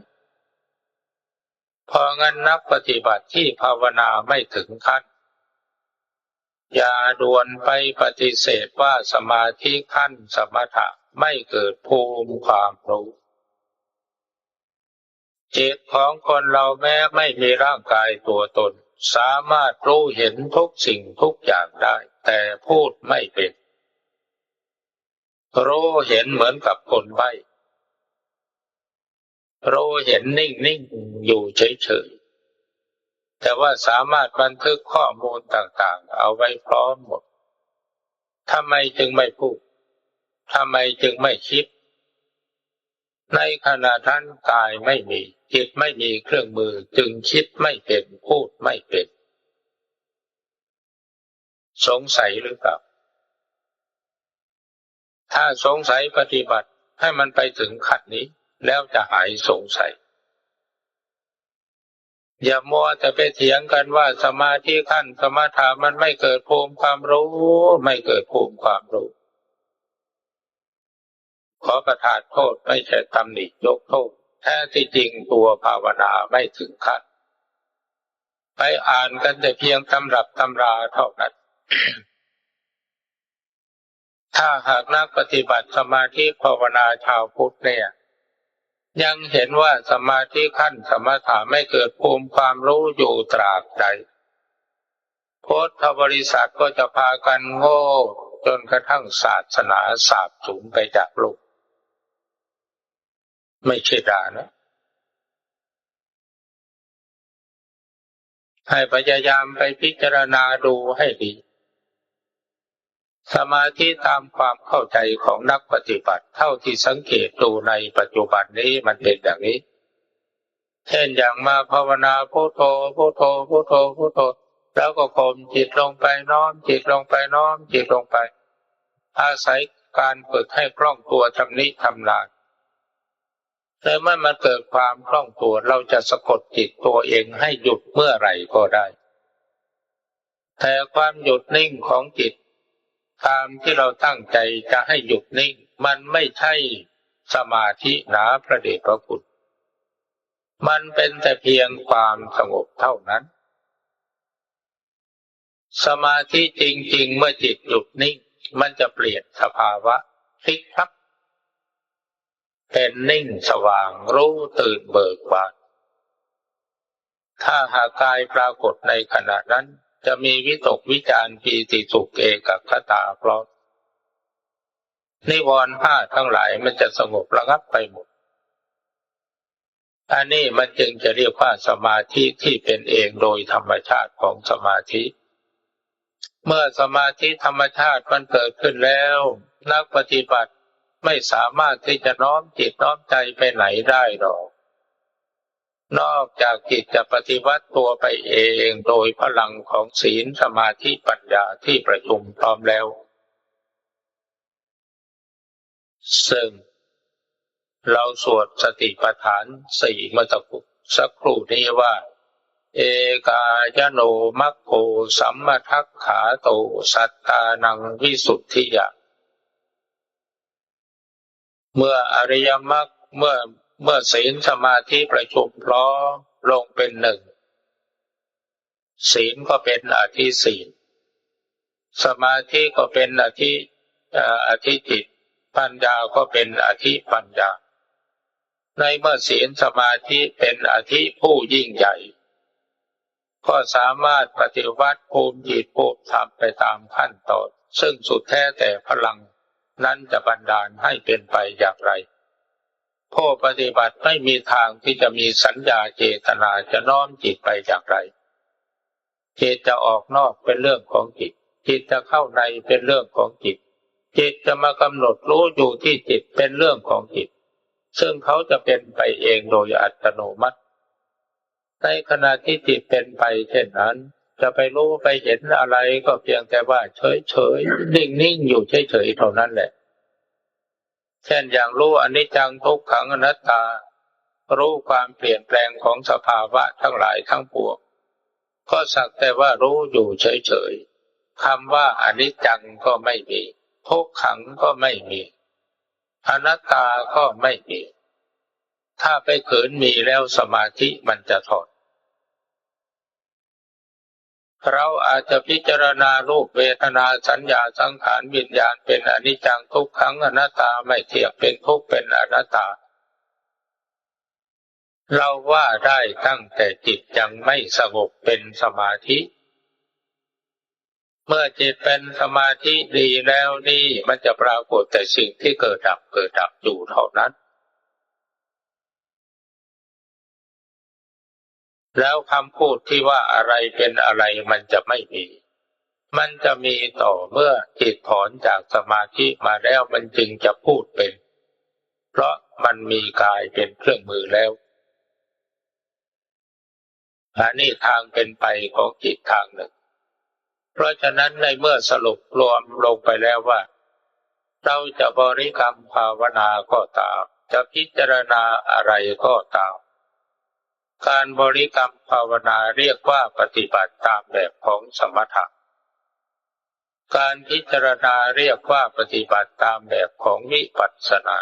พองั้นนักปฏิบัติที่ภาวนาไม่ถึงขั้นอย่าด่วนไปปฏิเสธว่าสมาธิขั้นสมถะไม่เกิดภูมิความรู้จิตของคนเราแม้ไม่มีร่างกายตัวตนสามารถรู้เห็นทุกสิ่งทุกอย่างได้แต่พูดไม่เป็นรู้เห็นเหมือนกับคนใบ้รู้เห็นนิ่งๆอยู่เฉยๆแต่ว่าสามารถบันทึกข้อมูลต่างๆเอาไว้พร้อมหมดทำไมจึงไม่พูดทำไมจึงไม่คิดในขณะนั้นกายไม่มีจิตไม่มีเครื่องมือจึงคิดไม่เป็นพูดไม่เป็นสงสัยหรือเปล่าถ้าสงสัยปฏิบัติให้มันไปถึงขั้นนี้แล้วจะหายสงสัยอย่ามัวแต่ไปเถียงกันว่าสมาธิขั้นสมถะมันไม่เกิดภูมิความรู้ไม่เกิดภูมิความรู้ขอประทานโทษไม่ใช่ตำหนิยกโทษแท้ที่จริงตัวภาวนาไม่ถึงขั้นไปอ่านกันแต่เพียงตำรับตำราเท่านั้น ถ้าหากนักปฏิบัติสมาธิภาวนาชาวพุทธเนี่ยยังเห็นว่าสมาธิขั้นสมถะไม่เกิดภูมิความรู้อยู่ตราบใดพุทธบริษัทก็จะพากันโง่จนกระทั่งศาสนาสาบสูญไปจากโลกไม่ใช่ด่านะให้พยายามไปพิจารณาดูให้ดีสมาธิตามความเข้าใจของนักปฏิบัติเท่าที่สังเกตดูในปัจจุบันนี้มันเป็นอย่างนี้เช่นอย่างมาภาวนาพุทโธพุทโธพุทโธพุทโธแล้วก็ข่มจิตลงไปน้อมจิตลงไปน้อมจิตลงไปอาศัยการฝึกให้คล่องตัวชำนิชำนาญแต่เมื่อมันเกิดความคล่องตัวเราจะสะกดจิตตัวเองให้หยุดเมื่อไหร่ก็ได้แต่ความหยุดนิ่งของจิตตามที่เราตั้งใจจะให้หยุดนิ่งมันไม่ใช่สมาธิหนาพระเดชพระคุณมันเป็นแต่เพียงความสงบเท่านั้นสมาธิจริงๆเมื่อจิตหยุดนิ่งมันจะเปลี่ยนสภาวะพลิกพลับเป็นนิ่งสว่างรู้ตื่นเบิกบานถ้าหากกายปรากฏในขณะนั้นจะมีวิตกวิจารปีติสุขเอกคตาเพราะนิวรณ์ห้าทั้งหลายมันจะสงบระงับไปหมดอันนี้มันจึงจะเรียกว่าสมาธิที่เป็นเองโดยธรรมชาติของสมาธิเมื่อสมาธิธรรมชาติมันเกิดขึ้นแล้วนักปฏิบัติไม่สามารถที่จะน้อมจิตน้อมใจไปไหนได้หรอกนอกจากจิตจะปฏิวัติตัวไปเองโดยพลังของศีลสมาธิปัญญาที่ประชุมพร้อมแล้วซึ่ง เราสวดสติปัฏฐานสี่เมื่อสักครู่นี้ว่าเอกายโนมัคโคสัมมาทัคขาโตสัตตานังวิสุทธิยะเมื่ออริยมรรคเมื่อศีลสมาธิประชุมพร้อมลงเป็นหนึ่งศีลก็เป็นอธิศีลสมาธิก็เป็นอธิจิตปัญญาก็เป็นอธิปัญญาในเมื่อศีลสมาธิเป็นอธิผู้ยิ่งใหญ่ก็สามารถปฏิวัติภูมิจิตภูมิธรรมไปตามขั้นตอนซึ่งสุดแท้แต่พลังนั้นจะบันดาลให้เป็นไปอย่างไรผู้ปฏิบัติไม่มีทางที่จะมีสัญญาเจตนาจะน้อมจิตไปอย่างไรจิตจะออกนอกเป็นเรื่องของจิตจิตจะเข้าในเป็นเรื่องของจิตจิตจะมากำหนดรู้อยู่ที่จิตเป็นเรื่องของจิตซึ่งเขาจะเป็นไปเองโดยอัตโนมัติในขณะที่จิตเป็นไปเช่นนั้นจะไปรู้ไปเห็นอะไรก็เพียงแต่ว่าเฉยๆนิ่งๆอยู่เฉยๆเท่านั้นแหละเช่นอย่างรู้อนิจจังทุกขังอนัตตารู้ความเปลี่ยนแปลงของสภาวะทั้งหลายทั้งปวงก็สักแต่ว่ารู้อยู่เฉยๆคำว่าอนิจจังก็ไม่มีทุกขังก็ไม่มีอนัตตาก็ไม่มีถ้าไปขืนมีแล้วสมาธิมันจะถอดเราอาจจะพิจารณารูปเวทนาสัญญาสังขารวิญญาณเป็นอนิจจังทุกขังอนัตตาไม่เที่ยงเป็นทุกข์เป็นอนัตตาเราว่าได้ตั้งแต่จิตยังไม่สงบเป็นสมาธิเมื่อจิตเป็นสมาธิดีแล้วนี่มันจะปรากฏแต่สิ่งที่เกิดดับอยู่เท่านั้นแล้วคำพูดที่ว่าอะไรเป็นอะไรมันจะไม่มีมันจะมีต่อเมื่อจิตถอนจากสมาธิมาแล้วมันจึงจะพูดเป็นเพราะมันมีกายเป็นเครื่องมือแล้วอันนี้ทางเป็นไปของจิตทางหนึ่งเพราะฉะนั้นในเมื่อสรุปรวมลงไปแล้วว่าเราจะบริกรรมภาวนาก็ตามจะพิจารณาอะไรก็ตามการบริกรรมภาวนาเรียกว่าปฏิบัติตามแบบของสมถะการพิจารณาเรียกว่าปฏิบัติตามแบบของวิปัสสนา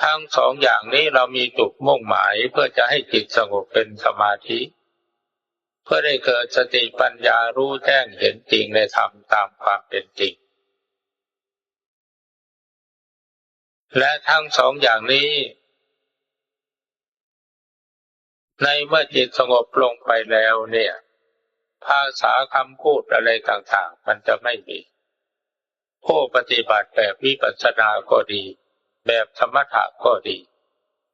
ทั้งสองอย่างนี้เรามีจุดมุ่งหมายเพื่อจะให้จิตสงบเป็นสมาธิเพื่อได้เกิดสติปัญญารู้แจ้งเห็นจริงในธรรมตามความเป็นจริงและทั้งสองอย่างนี้ในเมื่อจิตสงบลงไปแล้วเนี่ยภาษาคำพูดอะไรต่างๆมันจะไม่มีผู้ปฏิบัติแบบวิปัสสนาก็ดีแบบสมถะก็ดี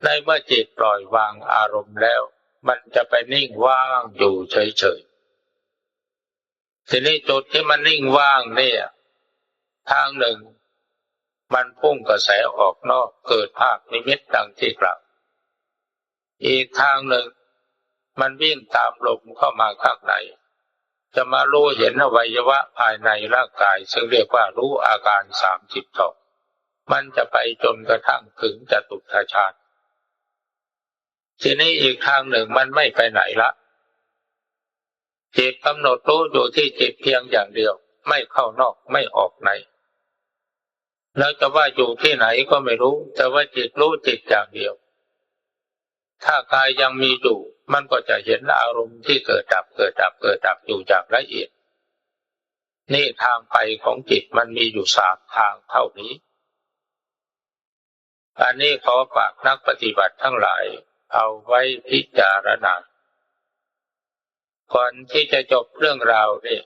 ในเมื่อจิตปล่อยวางอารมณ์แล้วมันจะไปนิ่งว่างอยู่เฉยๆทีนี้จุดที่มันนิ่งว่างเนี่ยทางหนึ่งมันพุ่งกระแสออกนอกเกิดภาพนิมิตดังที่กล่าวอีกทางหนึ่งมันวิ่งตามลมเข้ามาข้างในจะมารู้เห็นอวัยวะภายในร่างกายซึ่งเรียกว่ารู้อาการ32มันจะไปจนกระทั่งถึงจตุตถฌานทีนี้อีกทางหนึ่งมันไม่ไปไหนละจิตกำหนดรู้อยู่ที่จิตเพียงอย่างเดียวไม่เข้านอกไม่ออกไหนแล้วจะว่าอยู่ที่ไหนก็ไม่รู้แต่ว่าจิตรู้จิตอย่างเดียวถ้ากายยังมีอยู่มันก็จะเห็นอารมณ์ที่เกิดดับอยู่อย่างละเอียดนี่ทางไปของจิตมันมีอยู่3ทางเท่านี้อันนี้ขอฝากนักปฏิบัติทั้งหลายเอาไว้พิจารณาก่อนที่จะจบเรื่องราวนี้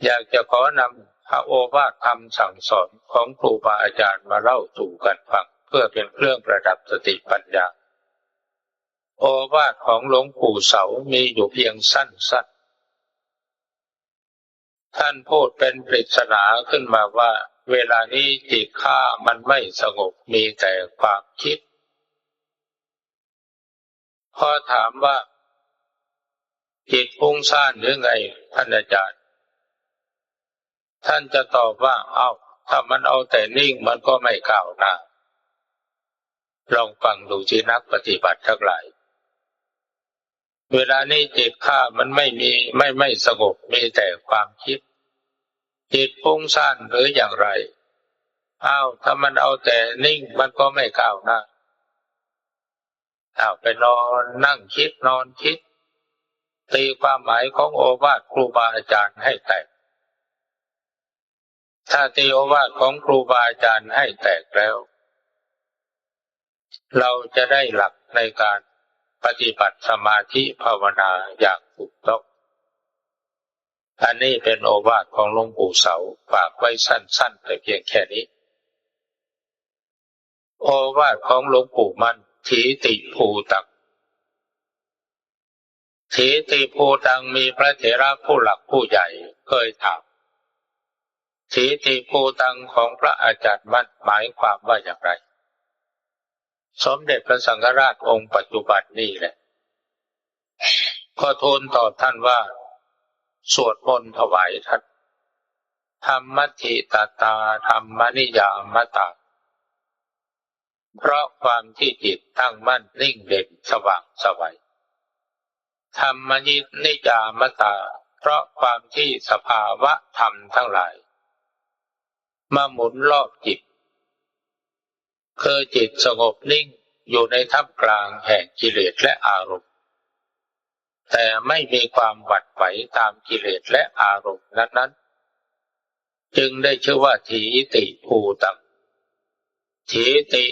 อยากจะขอนำพระโอวาทคำสั่งสอนของครูบาอาจารย์มาเล่าสู่กันฟังเพื่อเป็นเครื่องประดับสติปัญญาโอวาทของหลวงปู่เสามีอยู่เพียงสั้นๆท่านพูดเป็นปริศนาขึ้นมาว่าเวลานี้จิตข้ามันไม่สงบมีแต่ความคิดพอถามว่าจิตฟุ้งซ่านหรือไงท่านอาจารย์ท่านจะตอบว่าถ้ามันเอาแต่นิ่งมันก็ไม่ก้าวหน้า ลองฟังดูที่นักปฏิบัติทั้งหลายเวลานี้จิตข้ามันไม่สงบมีแต่ความคิดจิตฟุ้งซ่านหรืออย่างไรถ้ามันเอาแต่นิ่งมันก็ไม่ก้าวหน้าไปนอนนั่งคิดนอนคิดตีความหมายของโอวาทครูบาอาจารย์ให้แตกถ้าตีโอวาทของครูบาอาจารย์ให้แตกแล้วเราจะได้หลักในการปฏิบัติสมาธิภาวนาอย่างถูกต้องอันนี้เป็นโอวาทของหลวงปู่เสาฝากไว้สั้นๆแต่เพียงแค่นี้โอวาทของหลวงปู่มั่นถีติภูตังถีติภูตังมีพระเถระผู้หลักผู้ใหญ่เคยถามถีติภูตังของพระอาจารย์มั่นหมายความว่าอย่างไรสมเด็จพระสังฆราชองค์ปัจจุบันนี่แหละก็ทูลตอบท่านว่าสวดมนต์ถวายท่านธรรมทิตตาธรรมนิยามตาเพราะความที่จิตตั้งมั่นนิ่งเด่นสว่างไสวธรรมนิยามตาเพราะความที่สภาวะธรรมทั้งหลายมาหมุนรอบจิตคือจิตสงบนิ่งอยู่ในท่ามกลางแห่งกิเลสและอารมณ์แต่ไม่มีความหวั่นไหวตามกิเลสและอารมณ์นั้นๆจึงได้ชื่อว่าถีติภูตังถีติ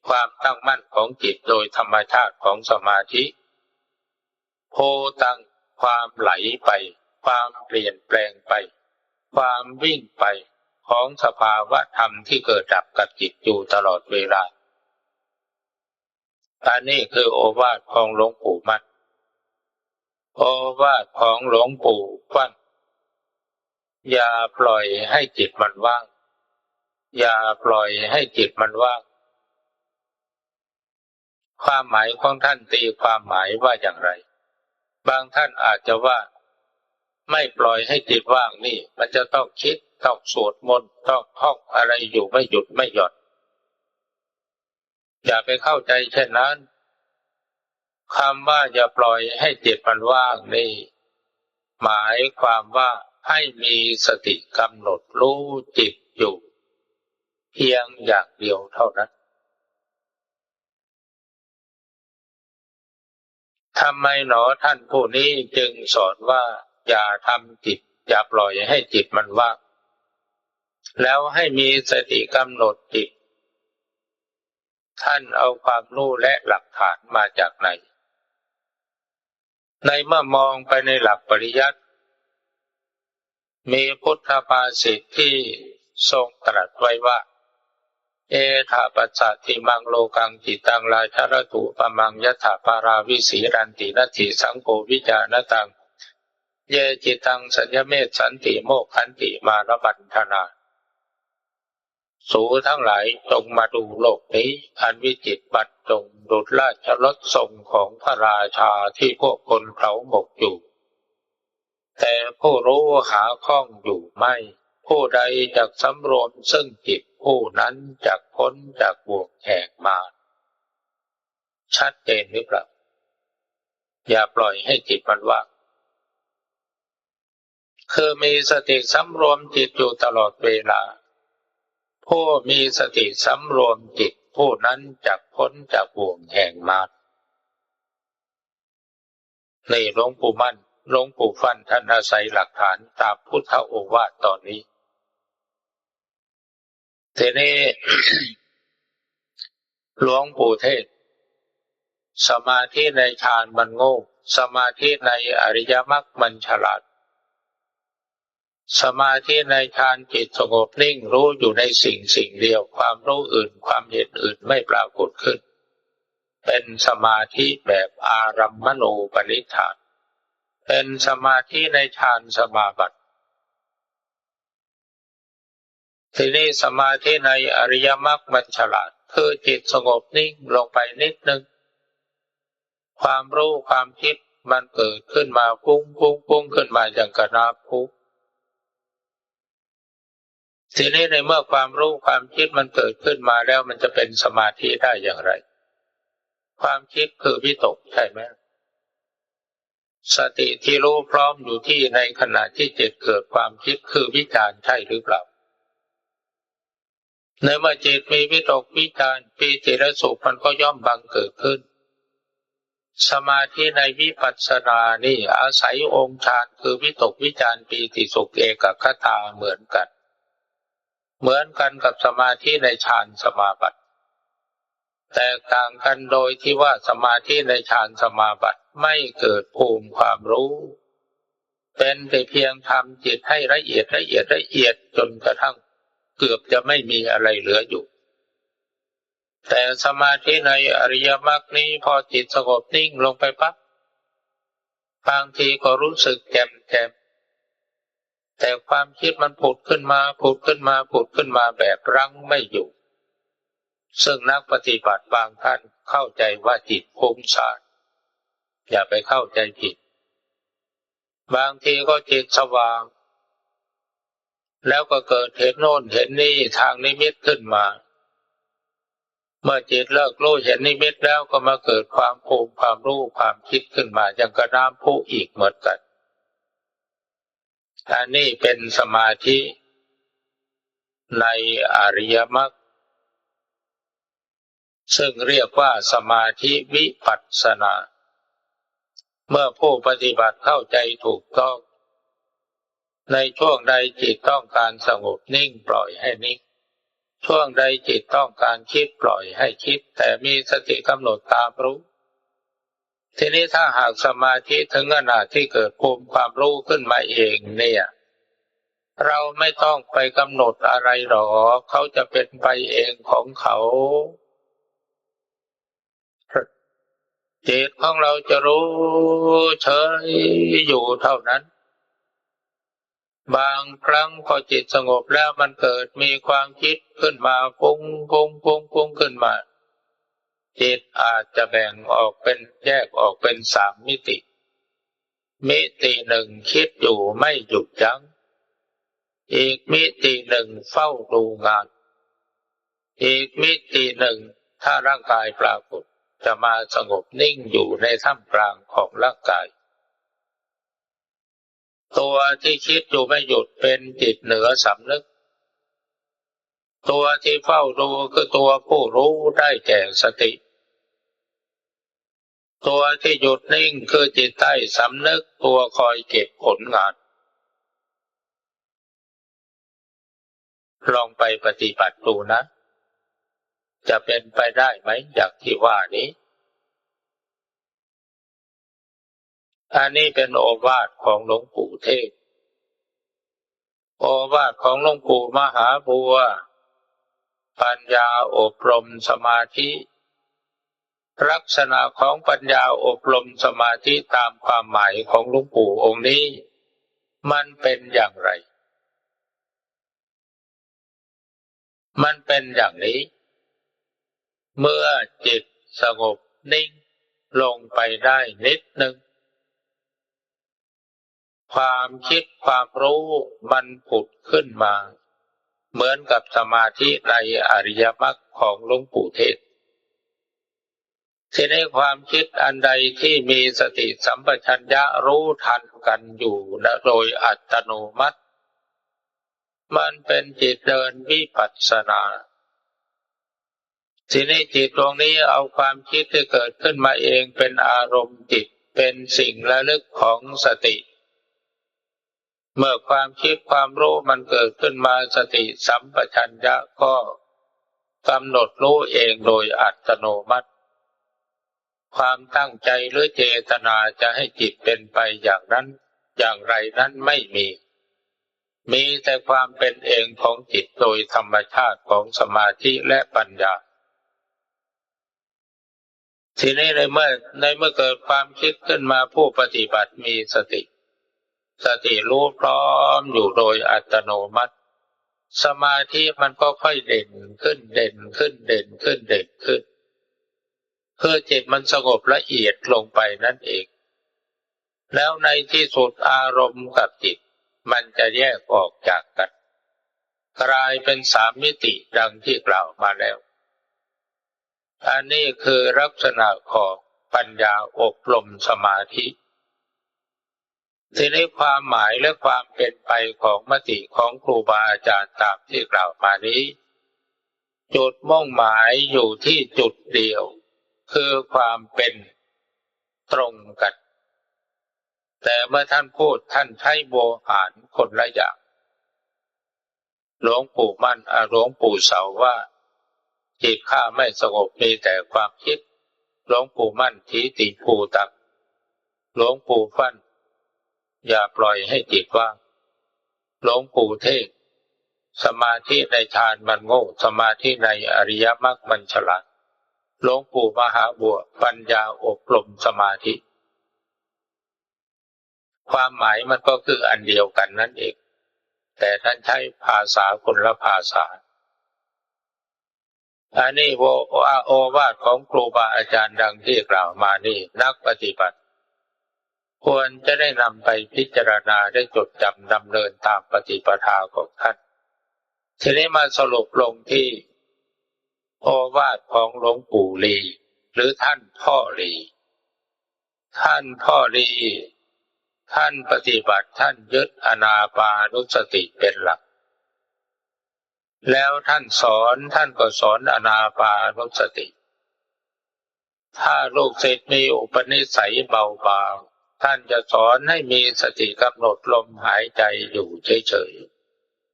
ความตั้งมั่นของจิตโดยธรรมชาติของสมาธิโพตังความไหลไปความเปลี่ยนแปลงไปความวิ่งไปของสภาวะธรรมที่เกิดดับกับจิตอยู่ตลอดเวลาอันนี้คือโอวาทของหลวงปู่มั่นโอวาทของหลวงปู่ฟั่นอย่าปล่อยให้จิตมันว่างอย่าปล่อยให้จิตมันว่างความหมายของท่านตีความหมายว่าอย่างไรบางท่านอาจจะว่าไม่ปล่อยให้จิตว่างนี่มันจะต้องคิดต้องสวดมนต์ต้องท่องอะไรอยู่ไม่หยุดไม่หย่อนอย่าไปเข้าใจเช่นนั้นคำว่าอย่าปล่อยให้จิตมันว่างนี่หมายความว่าให้มีสติกำหนดรู้จิตอยู่เพียงอย่างเดียวเท่านั้นทำไมหนอท่านผู้นี้จึงสอนว่าอย่าทำจิตอย่าปล่อยให้จิตมันว่างแล้วให้มีสติกำหนดจิตท่านเอาความรู้และหลักฐานมาจากไหนในเมื่อมองไปในหลักปริยัติมีพุทธภาษิตที่ทรงตรัสไว้ว่าเอธาปัสสะทิมังโลกังจิตังราชรตุปมังยถาปาราวิสีรันตินัตถิสังโฆวิจารณตังเยจิตังสัญญเมตสันติโมกขันติมารบันธนาสูทั้งหลายจงมาดูโลกนี้อันวิจิตรบรรจงดุจราชรถทรงของพระราชาที่พวกคนเขาหมกอยู่แต่ผู้รู้หาข้องอยู่ไม่ผู้ใดจักสำรวมซึ่งจิตผู้นั้นจักพ้นจากบ่วงแห่งมารชัดเจนหรือเปล่าอย่าปล่อยให้จิตมันว่างคือมีสติสำรวมจิตอยู่ตลอดเวลาผู้มีสติสำรวมจิตผู้นั้นจักพ้นจากบ่วงแห่งมารนี่หลวงปู่มั่นหลวงปู่ฟั่นท่านอาศัยหลักฐานตามพุทธโอวาทตอนนี้ทีนี้ หลวงปู่เทศสมาธิในฌานมันโง่สมาธิในอริยมรรคมันฉลาดสมาธิในฌานจิตสงบนิ่งรู้อยู่ในสิ่งเดียวความรู้อื่นความเห็นอื่นไม่ปรากฏขึ้นเป็นสมาธิแบบอารัมมณูปนิธานเป็นสมาธิในฌานสมาบัติทีนี้สมาธิในอริยมรรคมันฉลาดคือจิตสงบนิ่งลงไปนิดนึงความรู้ความคิดมันเกิดขึ้นมาพุ่งขึ้นมาอย่างกระนาบพุ ทีนี้ในเมื่อความรู้ความคิดมันเกิดขึ้นมาแล้วมันจะเป็นสมาธิได้อย่างไรความคิดคือวิตกใช่ไหมสติที่รู้พร้อมอยู่ที่ในขณะที่จิตเกิดความคิดคือวิจารณ์ใช่หรือเปล่าในเมื่อจิตมีวิตกวิจารณ์ปีติและสุขมันก็ย่อมบังเกิดขึ้นสมาธิในวิปัสสนานี่อาศัยองค์ฌานคือวิตกวิจารปีติสุขเอกคตาเหมือนกันกับสมาธิในฌานสมาบัติแตกต่างกันโดยที่ว่าสมาธิในฌานสมาบัติไม่เกิดภูมิความรู้เป็นแต่เพียงทำจิตให้ละเอียดจนกระทั่งเกือบจะไม่มีอะไรเหลืออยู่แต่สมาธิในอริยมรรคนี้พอจิตสงบนิ่งลงไปปั๊บบางทีก็รู้สึกแจ่มแต่ความคิดมันผุดขึ้นมาแบบรั้งไม่อยู่ซึ่งนักปฏิบัติบางท่านเข้าใจว่าจิตฟุ้งซ่านอย่าไปเข้าใจผิดบางทีก็จิตสว่างแล้วก็เกิดเห็นโน่นเห็นนี่ทางนิมิตขึ้นมาเมื่อจิตเลิกรู้เห็นนิมิตแล้วก็มาเกิดความภูมิความรู้ความคิดขึ้นมาอย่างกระน้ำพุอีกเหมือนกันอันนี้เป็นสมาธิในอริยมรรคซึ่งเรียกว่าสมาธิวิปัสสนาเมื่อผู้ปฏิบัติเข้าใจถูกต้องในช่วงใดจิตต้องการสงบนิ่งปล่อยให้นิ่งช่วงใดจิตต้องการคิดปล่อยให้คิดแต่มีสติกำหนดตามรู้ทีนี้ถ้าหากสมาธิถึงขนาดที่เกิดภูมิความรู้ขึ้นมาเองเนี่ยเราไม่ต้องไปกำหนดอะไรหรอกเขาจะเป็นไปเองของเขาจิตของเราจะรู้เฉยอยู่เท่านั้นบางครั้งพอจิตสงบแล้วมันเกิดมีความคิดขึ้นมาฟุ้งขึ้นมาจิตอาจจะแบ่งออกเป็นแยกออกเป็น3 มิติมิติหนึ่งคิดอยู่ไม่หยุดยั้งอีกมิติหนึ่งเฝ้าดูงานอีกมิติหนึ่งถ้าร่างกายปรากฏจะมาสงบนิ่งอยู่ในท่ามกลางของร่างกายตัวที่คิดอยู่ไม่หยุดเป็นจิตเหนือสำนึกตัวที่เฝ้าดูคือตัวผู้รู้ได้แก่สติตัวที่หยุดนิ่งคือจิตใต้สำนึกตัวคอยเก็บผลงานลองไปปฏิบัติดูนะจะเป็นไปได้ไหมอย่างที่ว่านี้อันนี้เป็นโอวาทของหลวงปู่เทศโอวาทของหลวงปู่มหาบัวปัญญาอบรมสมาธิลักษณะของปัญญาอบรมสมาธิตามความหมายของหลวงปู่องค์นี้มันเป็นอย่างไรมันเป็นอย่างนี้เมื่อจิตสงบนิ่งลงไปได้นิดหนึ่งความคิดความรู้มันผุดขึ้นมาเหมือนกับสมาธิในอริยมรรคของหลวงปู่เทศที่ในความคิดอันใดที่มีสติสัมปชัญญะรู้ทันกันอยู่โดยอัตโนมัติมันเป็นจิตเดินวิปัสสนาทีนี้จิตตรงนี้เอาความคิดที่เกิดขึ้นมาเองเป็นอารมณ์จิตเป็นสิ่งระลึกของสติเมื่อความคิดความรู้มันเกิดขึ้นมาสติสัมปชัญญะก็กำหนดรู้เองโดยอัตโนมัติความตั้งใจหรือเจตนาจะให้จิตเป็นไปอย่างนั้นอย่างไรนั้นไม่มีแต่ความเป็นเองของจิตโดยธรรมชาติของสมาธิและปัญญาทีนี้ในเมื่อเกิดความคิดขึ้นมาผู้ปฏิบัติมีสติรู้พร้อมอยู่โดยอัตโนมัติสมาธิมันก็ค่อยเด่นขึ้นเพื่อจิตมันสงบละเอียดลงไปนั่นเองแล้วในที่สุดอารมณ์กับจิตมันจะแยกออกจากกัน กลายเป็นสามมิติดังที่กล่าวมาแล้วอันนี้คือลักษณะของปัญญาอบรมสมาธิทีนี้ความหมายและความเป็นไปของมติของครูบาอาจารย์ตามที่กล่าวมานี้จุดมุ่งหมายอยู่ที่จุดเดียวคือความเป็นตรงกันแต่เมื่อท่านพูดท่านใช้โวหารคนละอย่างหลวงปู่มั่นหลวงปู่เสาว่าจิตข้าไม่สงบมีแต่ความคิดหลวงปู่มั่นทีติภูตังหลวงปู่ฟั่นอย่าปล่อยให้จิตว่างหลวงปู่เทศสมาธิในฌานมันโง่สมาธิในอริยมรรคมันฉลาดหลวงปู่มหาบัวปัญญาอบรมสมาธิความหมายมันก็คืออันเดียวกันนั่นเองแต่ท่านใช้ภาษาคนละภาษาอันนี้โอวาทของครูบาอาจารย์ดังที่กล่าวมานี่นักปฏิบัติควรจะได้นำไปพิจารณาได้จดจำดำเนินตามปฏิปทาของท่านทีนี้มาสรุปลงที่โอวาทของหลวงปู่ลีหรือท่านพ่อลีท่านพ่อลีท่านปฏิบัติท่านยึดอานาปานุสติเป็นหลักแล้วท่านสอนท่านก็สอนอานาปานุสติถ้าลูกศิษย์มีอุปนิสัยเบาบางท่านจะสอนให้มีสติกำหนดลมหายใจอยู่เฉย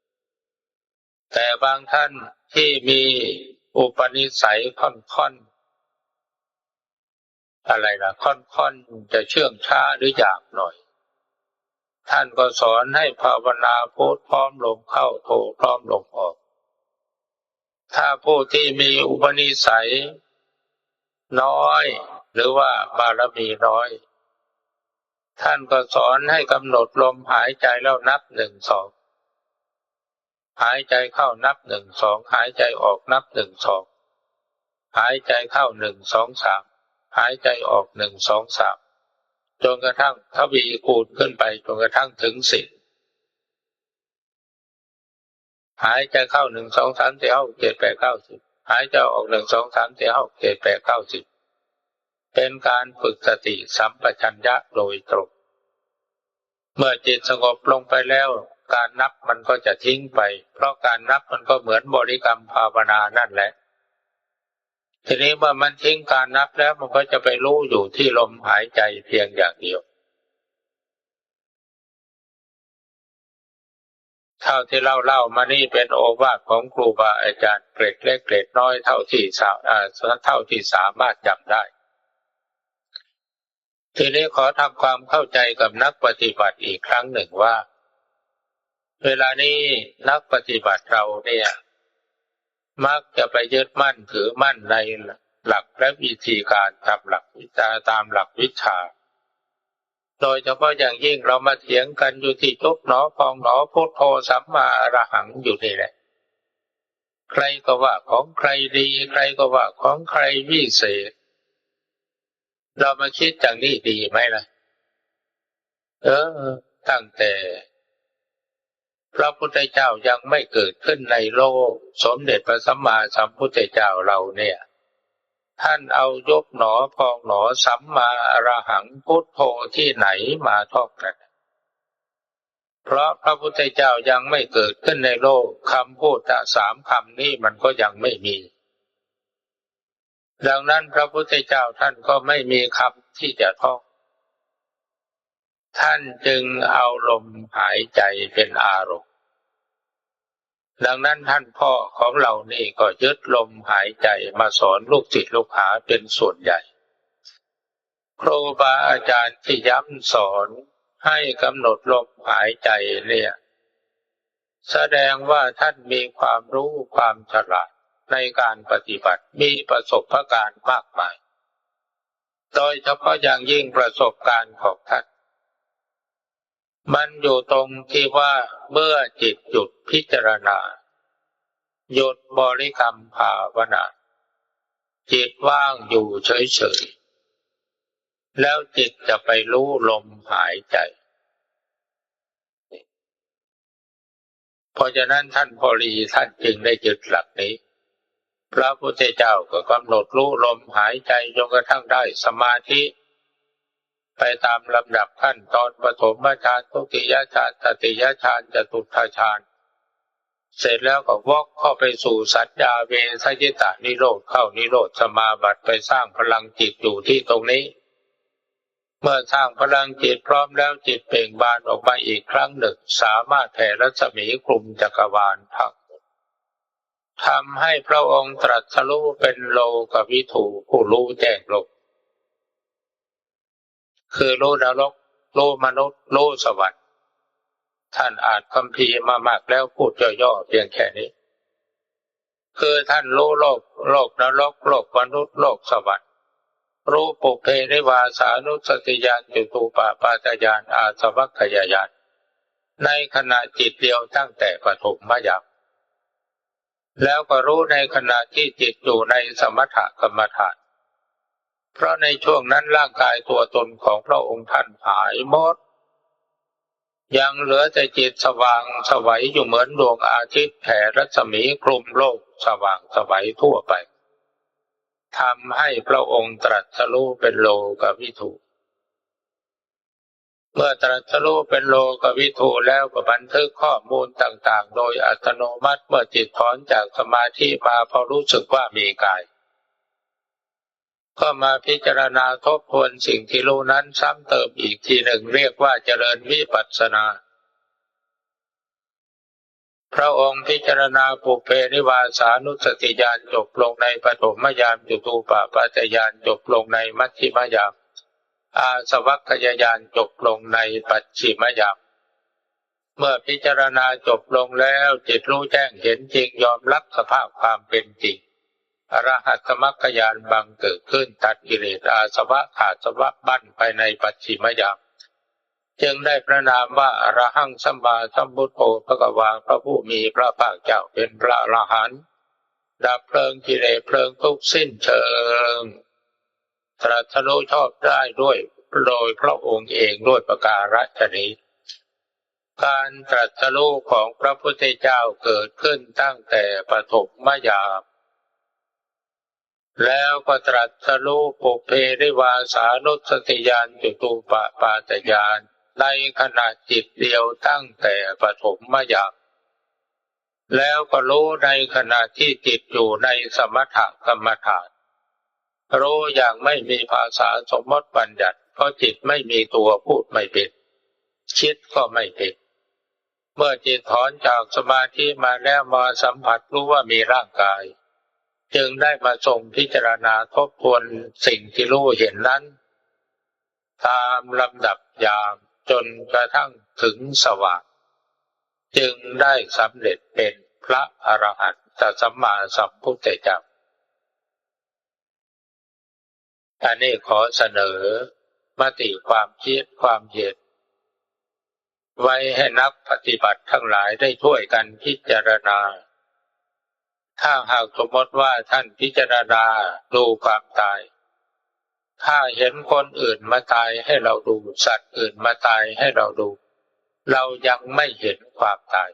ๆแต่บางท่านที่มีอุปนิสัยค่อนจะเชื่องช้าหรือหยาบหน่อยท่านก็สอนให้ภาวนาพุทพร้อมลมเข้าโทพร้อมลมออกถ้าผู้ที่มีอุปนิสัยน้อยหรือว่าบารมีน้อยท่านก็สอนให้กำหนดลมหายใจแล้วนับหนึ่งสองหายใจเข้านับหนึ่งสองหายใจออกนับหนึ่งสองหายใจเข้าหนึ่งสองสามหายใจออกหนึ่งสองสามจนกระทั่งทวีคูณขึ้นไปจนกระทั่งถึง10หายใจเข้าหนึ่งสองสามสี่ห้าหกเจ็ดแปดเก้าสิบหายใจออกหนึ่งสองสามสี่ห้าหกเจ็ดแปดเก้าสิบเป็นการฝึกสติสัมปชัญญะโดยตรงเมื่อจิตสงบลงไปแล้วการนับมันก็จะทิ้งไปเพราะการนับมันก็เหมือนบริกรรมภาวนานั่นแหละทีนี้เมื่อมันทิ้งการนับแล้วมันก็จะไปรู้อยู่ที่ลมหายใจเพียงอย่างเดียวเท่าที่เล่ามานี่เป็นโอวาทของครูบาอาจารย์เกร็ดเล็กเกร็ดน้อยเท่าที่สามารถจำได้ทีนี้ขอทำความเข้าใจกับนักปฏิบัติอีกครั้งหนึ่งว่าเวลานี้นักปฏิบัติเราเนี่ยมักจะไปยึดมั่นถือมั่นในหลักและวิธีการตามหลักวิชาโดยเฉพาะอย่างยิ่งเรามาเถียงกันอยู่ที่จุบหนอพองหนอพุทโธสัมมาอรหังอยู่นี่แหละใครก็ว่าของใครดีใครก็ว่าของใครวิเศษเรามาคิดอย่างนี้ดีไหมล่ะตั้งแต่พระพุทธเจ้ายังไม่เกิดขึ้นในโลกสมเด็จพระสัมมาสัมพุทธเจ้าเราเนี่ยท่านเอายกหนอพองหนอสัมมาอรหังพุทโธที่ไหนมาท่องกันเพราะพระพุทธเจ้ายังไม่เกิดขึ้นในโลกคำพูดสามคำนี้มันก็ยังไม่มีดังนั้นพระพุทธเจ้าท่านก็ไม่มีคำที่จะท่องท่านจึงเอาลมหายใจเป็นอารมณ์ดังนั้นท่านพ่อของเรานี่ก็ยึดลมหายใจมาสอนลูกศิษย์ลูกหาเป็นส่วนใหญ่ครูบาอาจารย์ที่ย้ำสอนให้กำหนดลมหายใจเนี่ยแสดงว่าท่านมีความรู้ความฉลาดในการปฏิบัติมีประสบการณ์มากมายโดยเฉพาะอย่างยิ่งประสบการณ์ของท่านมันอยู่ตรงที่ว่าเมื่อจิตหยุดพิจารณาหยุดบริกรรมภาวนาจิตว่างอยู่เฉยๆแล้วจิตจะไปรู้ลมหายใจ เพราะฉะนั้นท่านพอลีท่านจึงได้ยึดหลักนี้พระพุทธเจ้าก็กำหนดรู้ลมหายใจจนกระทั่งได้สมาธิไปตามลำดับขั้นตอนปฐมฌานทุติยฌานตติยฌานจตุตถฌานเสร็จแล้วก็วกเข้าไปสู่สัญญาเวทยิตานิโรธเข้านิโรธสมาบัติไปสร้างพลังจิตอยู่ที่ตรงนี้เมื่อสร้างพลังจิตพร้อมแล้วจิตเปล่งบานออกมาอีกครั้งหนึ่งสามารถแผ่รัศมีคลุมจักรวาลทั้งทำให้พระองค์ตรัสรู้เป็นโลกวิถูผู้รู้แจ้งโลกคือรู้นรกรู้มนุษย์รู้สวรรค์ท่านอ่านคัมภีร์มามากแล้วพูดย่อๆเพียงแค่นี้คือท่านรู้โลกนรกโลกมนุษย์โลกสวรรค์รู้ปุเพนิวาสานุสติญาณจตุปาปาตญาณอาสวัคคยญาณในขณะจิตเดียวตั้งแต่ปฐมยามแล้วก็รู้ในขณะที่จิตอยู่ในสมถกรรมฐานเพราะในช่วงนั้นร่างกายตัวตนของพระองค์ท่านหายหมดยังเหลือแต่จิตสว่างไสวอยู่เหมือนดวงอาทิตย์แผ่รัศมีคลุมโลกสว่างไสวทั่วไปทำให้พระองค์ตรัสรู้เป็นโลกวิถูเมื่อตรัสรู้เป็นโลกวิถูแล้วก็บันทึกข้อมูลต่างๆโดยอัตโนมัติเมื่อจิตถอนจากสมาธิมาพอรู้สึกว่ามีกายก็มาพิจารณาทบทวนสิ่งที่รู้นั้นซ้ำเติมอีกทีหนึ่งเรียกว่าเจริญวิปัสสนาพระองค์พิจารณาปุเพนิวาสานุสติญาณจบลงในปฐมยามจตุปาปาตญาณจบลงในมัชฌิมยามอาสวัคคยญาณจบลงในปัจฉิมยามเมื่อพิจารณาจบลงแล้วจิตรู้แจ้งเห็นจริงยอมรับสภาพความเป็นจริงอรหัตมรรคญาณบังเกิดขึ้นตัดกิเลสอาสวะขาดสวะบั้นไปในปัจฉิมยามจึงได้พระนามว่าอรหังสัมมาสัมพุทโธภควาพระผู้มีพระภาคเจ้าเป็นพระอรหันต์ดับเพลิงกิเลสเพลิงทุกข์สิ้นเชิงตรัสรู้ชอบได้ด้วยโดยพระองค์เองด้วยประการฉนี้การตรัสรู้ของพระพุทธเจ้าเกิดขึ้นตั้งแต่ปฐมยามแล้วก็ตรัสรู้ปุเพนิวาสานุสติญาณจตุปาปาตญาณในขณะจิตเดียวตั้งแต่ปฐมยามแล้วก็รู้ในขณะที่จิตอยู่ในสมถกรรมฐานรู้อย่างไม่มีภาษาสมมติบัญญัติเพราะจิตไม่มีตัวพูดไม่เป็นคิดก็ไม่เป็นเมื่อจิตถอนจากสมาธิมาแล้วมาสัมผัสรู้ว่ามีร่างกายจึงได้มาทรงพิจารณาทบทวนสิ่งที่รู้เห็นนั้นตามลำดับยามจนกระทั่งถึงสว่างจึงได้สำเร็จเป็นพระอรหันตสัมมาสัมพุทธเจ้าอันนี้ขอเสนอมติความคิดความเห็นไว้ให้นักปฏิบัติทั้งหลายได้ช่วยกันพิจารณาถ้าหากสมมติว่าท่านพิจารณาดูความตายถ้าเห็นคนอื่นมาตายให้เราดูสัตว์อื่นมาตายให้เราดูเรายังไม่เห็นความตาย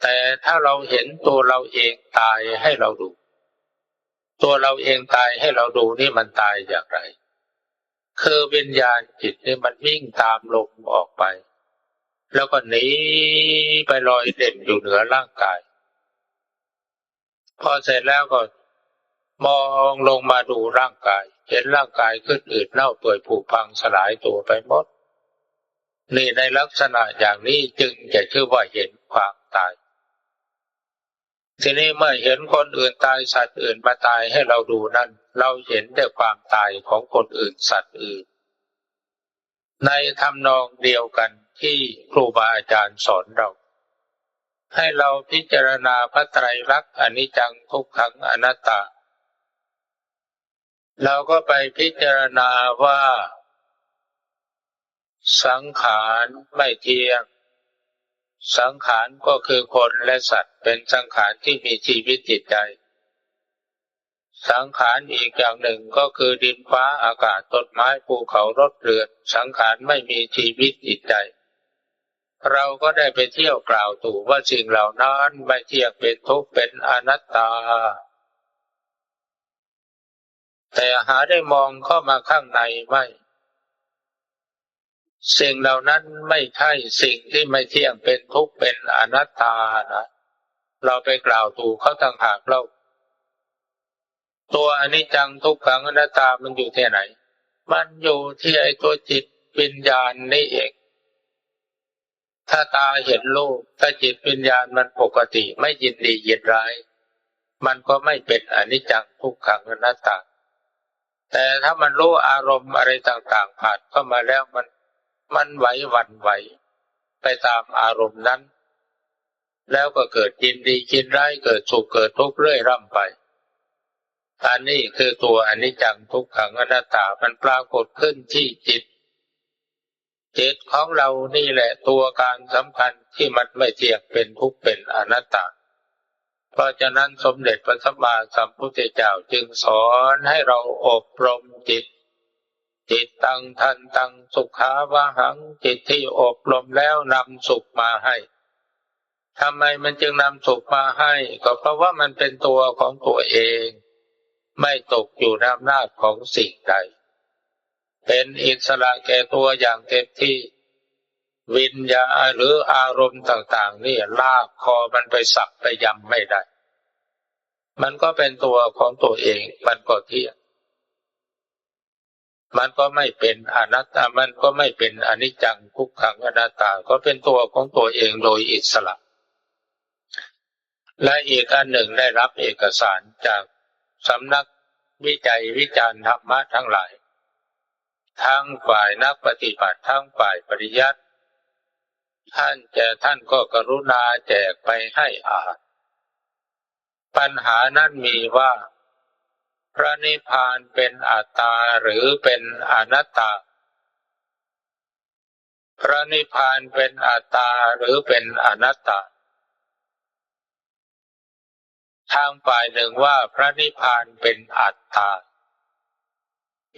แต่ถ้าเราเห็นตัวเราเองตายให้เราดูตัวเราเองตายให้เราดูนี่มันตายอย่างไรคือวิญญาณจิตนี่มันวิ่งตามลมออกไปแล้วก็หนีไปลอยเด่นอยู่เหนือร่างกายพอเสร็จแล้วก็มองลงมาดูร่างกายเห็นร่างกายขึ้นอืดเน่าเปื่อยผุพังสลายตัวไปหมดนี่ในลักษณะอย่างนี้จึงจะชื่อว่าเห็นความตายทีนี้เมื่อเห็นคนอื่นตายสัตว์อื่นมาตายให้เราดูนั่นเราเห็นแต่ความตายของคนอื่นสัตว์อื่นในทำนองเดียวกันที่ครูบาอาจารย์สอนเราให้เราพิจารณาพระไตรลักษณ์อนิจจังทุกขังอนัตตาเราก็ไปพิจารณาว่าสังขารไม่เที่ยงสังขารก็คือคนและสัตว์เป็นสังขารที่มีชีวิตจิตใจสังขารอีกอย่างหนึ่งก็คือดินฟ้าอากาศต้นไม้ภูเขารถเรือนสังขารไม่มีชีวิตจิตใจ เราก็ได้ไปเที่ยวกล่าวตู่ว่าสิ่งเหล่านั้นไม่เที่ยงเป็นทุกข์เป็นอนัตตาแต่หาได้มองเข้ามาข้างในไม่สิ่งเหล่านั้นไม่ใช่สิ่งที่ไม่เที่ยงเป็นทุกข์เป็นอนัตตานะเราไปกล่าวตู่เขาต่างหากเราตัวอนิจจังทุกขังอนัตตามันอยู่ที่ไหนมันอยู่ที่ไอ้ตัวจิตวิญญาณนี่เองถ้าตาเห็นรูปถ้าจิตวิญญาณมันปกติไม่ยินดียินร้ายมันก็ไม่เป็นอนิจจังทุกขังอนัตตาแต่ถ้ามันรู้อารมณ์อะไรต่างๆผ่านเข้ามาแล้วมันไหวหวั่นไหวไปตามอารมณ์นั้นแล้วก็เกิดยินดียินร้ายเกิดสุขเกิดทุกข์เรื่อยร่ำไปอันนี้คือตัวอนิจจังทุกขังอนัตตามันปรากฏขึ้นที่จิตของเรานี่แหละตัวการสำคัญที่มันไม่เที่ยงเป็นทุกข์เป็นอนัตตาเพราะฉะนั้นสมเด็จพระสัมมาสัมพุทธเจ้าจึงสอนให้เราอบรมจิตตังทันตังสุขาวะหังจิตที่อบรมแล้วนำสุขมาให้ทำไมมันจึงนำสุขมาให้ก็เพราะว่ามันเป็นตัวของตัวเองไม่ตกอยู่ในอำนาจของสิ่งใดเป็นอิสระแก่ตัวอย่างเต็มที่วิญญาณหรืออารมณ์ต่างๆนี่ลากคอมันไปสับไปยำไม่ได้มันก็เป็นตัวของตัวเองมันก็เที่ยงมันก็ไม่เป็นอนัตตามันก็ไม่เป็นอนิจจังทุกขังอนัตตาก็เป็นตัวของตัวเองโดยอิสระและอีกอันหนึ่งได้รับเอกสารจากสำนักวิจัยวิจารณ์ธรรมะทั้งหลายทั้งฝ่ายนักปฏิบัติทั้งฝ่ายปริยัติท่านก็กรุณาแจกไปให้อ่านปัญหานั้นมีว่าพระนิพพานเป็นอัตตาหรือเป็นอนัตตาพระนิพพานเป็นอัตตาหรือเป็นอนัตตาทางฝ่ายหนึ่งว่าพระนิพพานเป็นอัตตา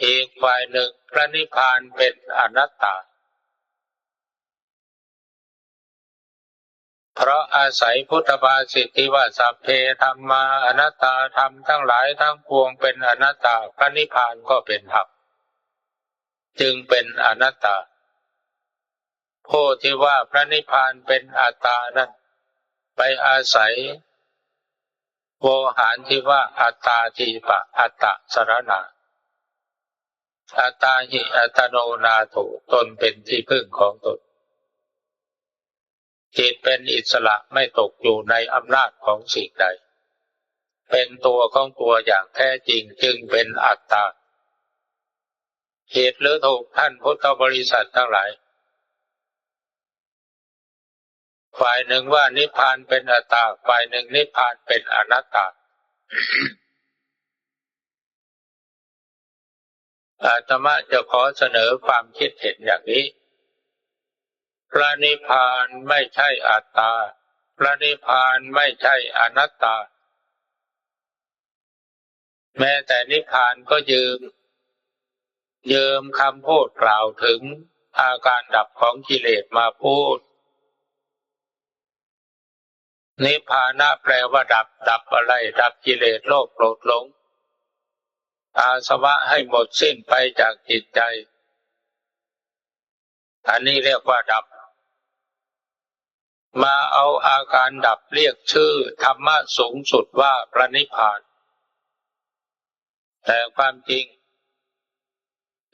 อีกฝ่ายหนึ่งพระนิพพานเป็นอนัตตาเพราะอาศัยพุทธภาษิตที่ว่าสัพเพธัมมาอนัตตาธรรมทั้งหลายทั้งปวงเป็นอนัตตาพระนิพพานก็เป็นธรรมจึงเป็นอนัตตาผู้ที่ว่าพระนิพพานเป็นอัตตานั้นไปอาศัยโวหารที่ว่าอัตตาทีปะอัตตะสรณะอัตตาหิอัตโนนาโถตนเป็นที่พึ่งของตนจิตเป็นอิสระไม่ตกอยู่ในอำนาจของสิ่งใดเป็นตัวของตัวอย่างแท้จริงจึงเป็นอัตตาเหตุหรือถูกท่านพุทธบริษัททั้งหลายฝ่ายหนึ่งว่านิพพานเป็นอัตตาฝ่ายหนึ่งนิพพานเป็นอนัตตาอาตมาจะขอเสนอความคิดเห็นอย่างนี้พระนิพพานไม่ใช่อัตตาพระนิพพานไม่ใช่อนัตตาแม้แต่นิพพานก็ยืมคำพูดกล่าวถึงอาการดับของกิเลสมาพูดนิพพานะแปลว่าดับอะไรดับกิเลสโลภโกรธหลงอาสวะให้หมดสิ้นไปจากจิตใจอันนี้เรียกว่าดับมาเอาอาการดับเรียกชื่อธรรมะสูงสุดว่าพระนิพพานแต่ความจริง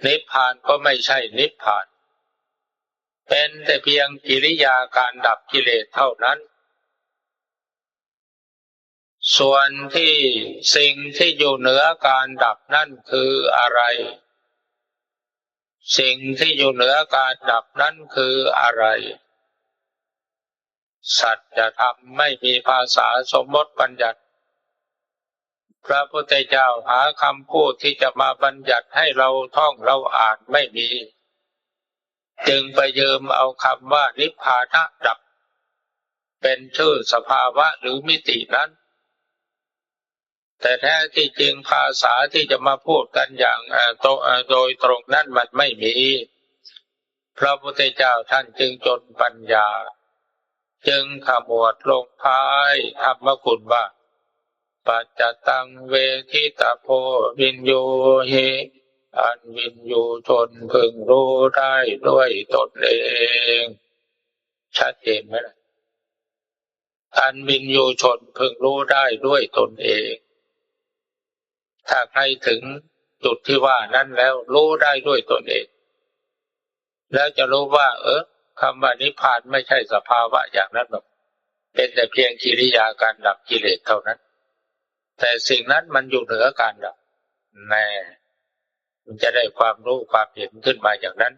นิพพานก็ไม่ใช่นิพพานเป็นแต่เพียงกิริยาการดับกิเลสเท่านั้นส่วนที่สิ่งที่อยู่เหนือการดับนั่นคืออะไรสิ่งที่อยู่เหนือการดับนั่นคืออะไรสัจธรรมไม่มีภาษาสมมติบัญญัติพระพุทธเจ้าหาคำพูดที่จะมาบัญญัติให้เราท่องเราอ่านไม่มีจึงไปยืมเอาคำว่านิพพานะดับเป็นชื่อสภาวะหรือมิตินั้นแต่แท้ที่จริงภาษาที่จะมาพูดกันอย่างโดยตรงนั้นมันไม่มี พระพุทธเจ้าท่านจึงจนปัญญาจึงขมวดลงท้ายธรรมคุณว่าปัจจตังเวทิตาโพวินโยเหอันวินยูชนพึงรู้ได้ด้วยตนเองชัดเจนไหมล่ะอันวินยูชนพึงรู้ได้ด้วยตนเองถ้าใครถึงจุดที่ว่านั้นแล้วรู้ได้ด้วยตนเองแล้วจะรู้ว่าคำว่านิพพานไม่ใช่สภาวะอย่างนั้นหรอกเป็นแต่เพียงกิริยาการดับกิเลสเท่านั้นแต่สิ่งนั้นมันอยู่เหนือการดับแน่มันจะได้ความรู้ความเห็นขึ้นมาอย่างนั้น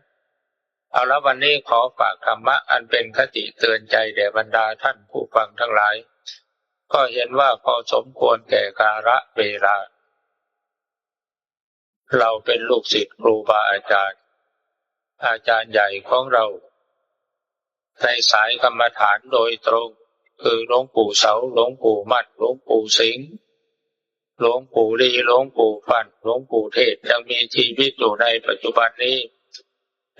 เอาละวันนี้ขอฝากธรรมะอันเป็นคติเตือนใจแด่บรรดาท่านผู้ฟังทั้งหลายก็เห็นว่าพอสมควรแก่กาลเวลาเราเป็นลูกศิษย์ครูบาอาจารย์ใหญ่ของเราในสายกรรมฐานโดยตรงคือหลวงปู่เสาหลวงปู่มั่นหลวงปู่สิงห์หลวงปู่ลีหลวงปู่ฟั่นหลวงปู่เทศยังมีชีวิตอยู่ในปัจจุบันนี้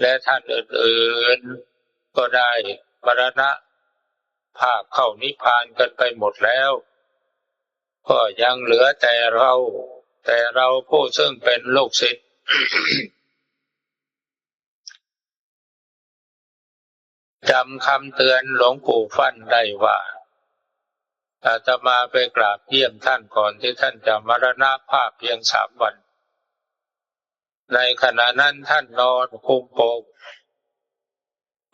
และท่านอื่นๆก็ได้มรณภาพเข้านิพพานกันไปหมดแล้วก็ยังเหลือแต่เราผู้ซึ่งเป็นลูกศิษย์ จำคำเตือนหลวงปู่ฟั่นได้ว่าอาตมาไปกราบเยี่ยมท่านก่อนที่ท่านจะมรณภาพเพียง3 วันในขณะนั้นท่านนอนคุมโปง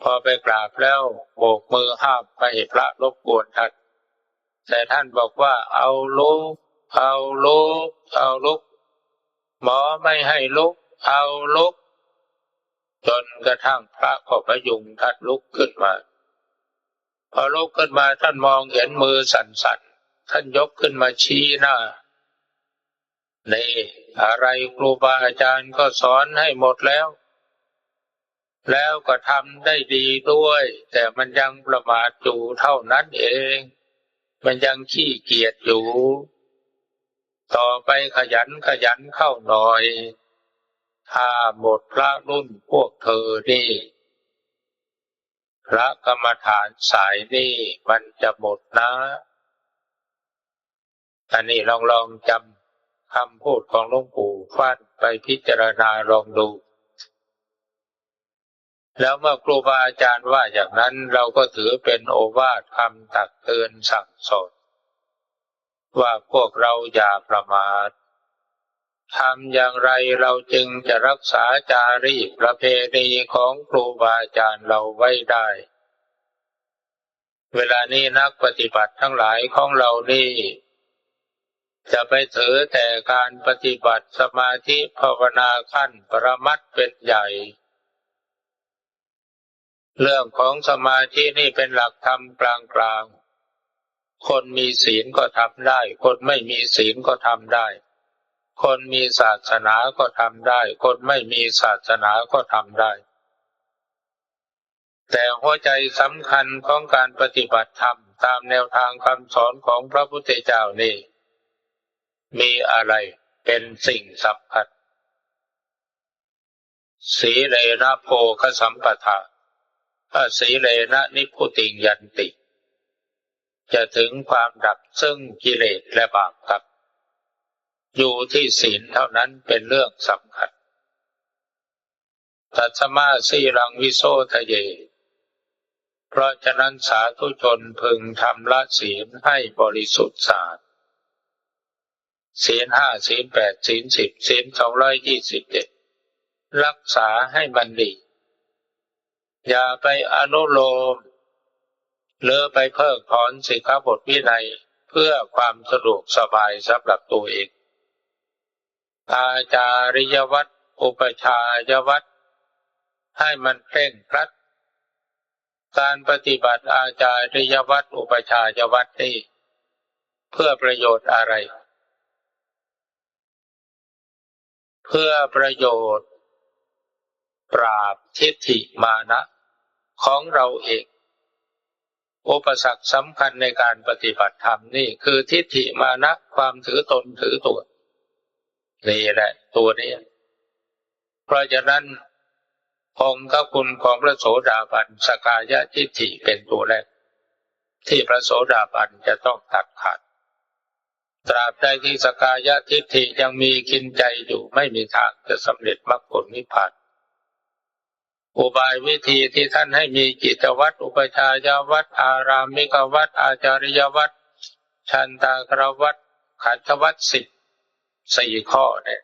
พอไปกราบแล้วโบกมือห้ามไม่ให้พระรบกวนท่านแต่ท่านบอกว่าเอาลุกหมอไม่ให้ลุกเอาลุกจนกระทั่งพระก็พยุงท่านลุกขึ้นมาพอลุกขึ้นมาท่านมองเห็นมือสั่นๆท่านยกขึ้นมาชี้หน้านี่อะไรครูบาอาจารย์ก็สอนให้หมดแล้วก็ทำได้ดีด้วยแต่มันยังประมาทอยู่เท่านั้นเองมันยังขี้เกียจอยู่ต่อไปขยันเข้าหน่อยถ้าหมดพระรุ่นพวกเธอนี่พระกรรมฐานสายนี่มันจะหมดนะอันนี้ลองจำคำพูดของหลวงปู่ฟั่นไปพิจารณาลองดูแล้วเมื่อครูบาอาจารย์ว่าอย่างนั้นเราก็ถือเป็นโอวาทคำตักเตือนสั่งสอนว่าพวกเราอย่าประมาททำอย่างไรเราจึงจะรักษาจารีตประเพณีของครูบาอาจารย์เราไว้ได้เวลานี้นักปฏิบัติทั้งหลายของเรานี่จะไปถือแต่การปฏิบัติสมาธิภาวนาขั้นปรมัตถ์เป็นใหญ่เรื่องของสมาธินี่เป็นหลักธรรมกลางๆคนมีศีลก็ทำได้คนไม่มีศีลก็ทำได้คนมีศาสนาก็ทำได้คนไม่มีศาสนาก็ทำได้แต่หัวใจสำคัญของการปฏิบัติธรรมตามแนวทางคำสอนของพระพุทธเจ้านี่มีอะไรเป็นสิ่งสำคัญสีเลนะโภคสัมปทาสีเลนะนิพพุติงยันติจะถึงความดับซึ่งกิเลสและบาปครับอยู่ที่ศีลเท่านั้นเป็นเรื่องสำคัญตัสมาสีรังวิโสทะเยเพราะฉะนั้นสาธุชนพึงทำละศีลให้บริสุทธิ์สะอาดศีล 5ศีล 8ศีล 10ศีล227รักษาให้มันดีอย่าไปอนุโลมหรือไปเพิกถอนสิกขาบทวินัยเพื่อความสะดวกสบายสำหรับตัวเองอาจาริยวัตรอุปชายวัตรให้มันเคร่งครัดการปฏิบัติอาจาริยวัตรอุปชายวัตรนี้เพื่อประโยชน์อะไรเพื่อประโยชน์ปราบทิฏฐิมานะของเราเองอุปสรรคสำคัญในการปฏิบัติธรรมนี่คือทิฏฐิมานะความถือตนถือตัวนี่แหละตัวนี้เพราะฉะนั้น องค์คุณของพระโสดาบันสกายทิฏฐิเป็นตัวแรกที่พระโสดาบันจะต้องตัดขาดตราบใดที่สกายทิฏฐิยังมีกินใจอยู่ไม่มีทางจะสำเร็จมรรคผลนิพพานอุบายวิธีที่ท่านให้มีกิจวัตรอุปชายวัตรอารามิกวัตรอาจาริยวัตรชันตากรวัตรขันธวัตร4 ข้อเนี่ย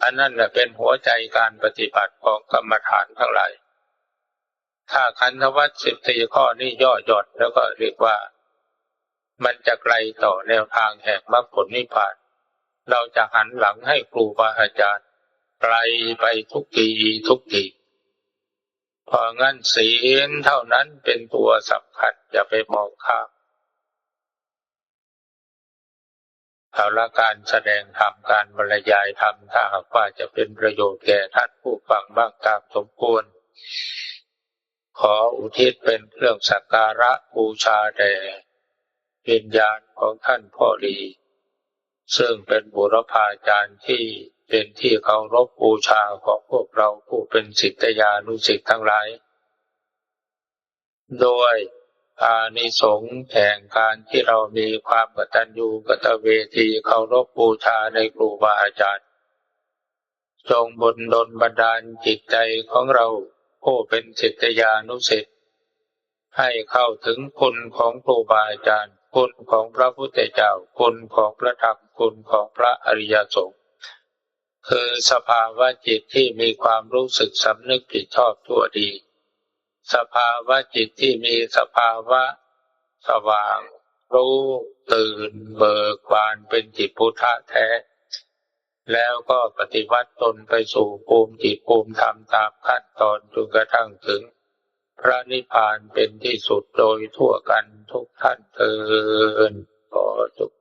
อันนั้นแหละเป็นหัวใจการปฏิบัติของกรรมฐานทั้งหลายถ้าขันธวัตร14 ข้อนี้ย่อหย่อนแล้วก็เรียกว่ามันจะไกลต่อแนวทางแห่งมรรคผลนิพพานเราจะหันหลังให้ครูบาอาจารย์ไกลไปทุกทีเพราะงั้นศีลเท่านั้นเป็นตัวสำคัญอย่าไปมองข้ามเอาละการแสดงธรรมการบรรยายธรรมถ้าหากว่าจะเป็นประโยชน์แก่ท่านผู้ฟังบ้างตามสมควรขออุทิศเป็นเครื่องสักการะบูชาแด่วิญญาณของท่านพ่อดีซึ่งเป็นบุรพาจารย์ที่เป็นที่เคารพบูชาของพวกเราผู้เป็นศิษยานุศิษย์ทั้งหลายโดยอานิสงส์แห่งการที่เรามีความกตัญญูกตเวทีเคารพบูชาในครูบาอาจารย์จงดลบันดาลจิตใจของเราผู้เป็นศิษยานุศิษย์ให้เข้าถึงคุณของครูบาอาจารย์คุณของพระพุทธเจ้าคุณของพระธรรมคุณของพระอริยสงฆ์คือสภาวะจิตที่มีความรู้สึกสำนึกผิดชอบชั่วดีสภาวะจิตที่มีสภาวะสว่างรู้ตื่นเบิกบานเป็นจิตพุทธะแท้แล้วก็ปฏิวัติตนไปสู่ภูมิจิตภูมิธรรมตามขั้นตอนจนกระทั่งถึงพระนิพพานเป็นที่สุดโดยทั่วกันทุกท่านเทอญขอจบ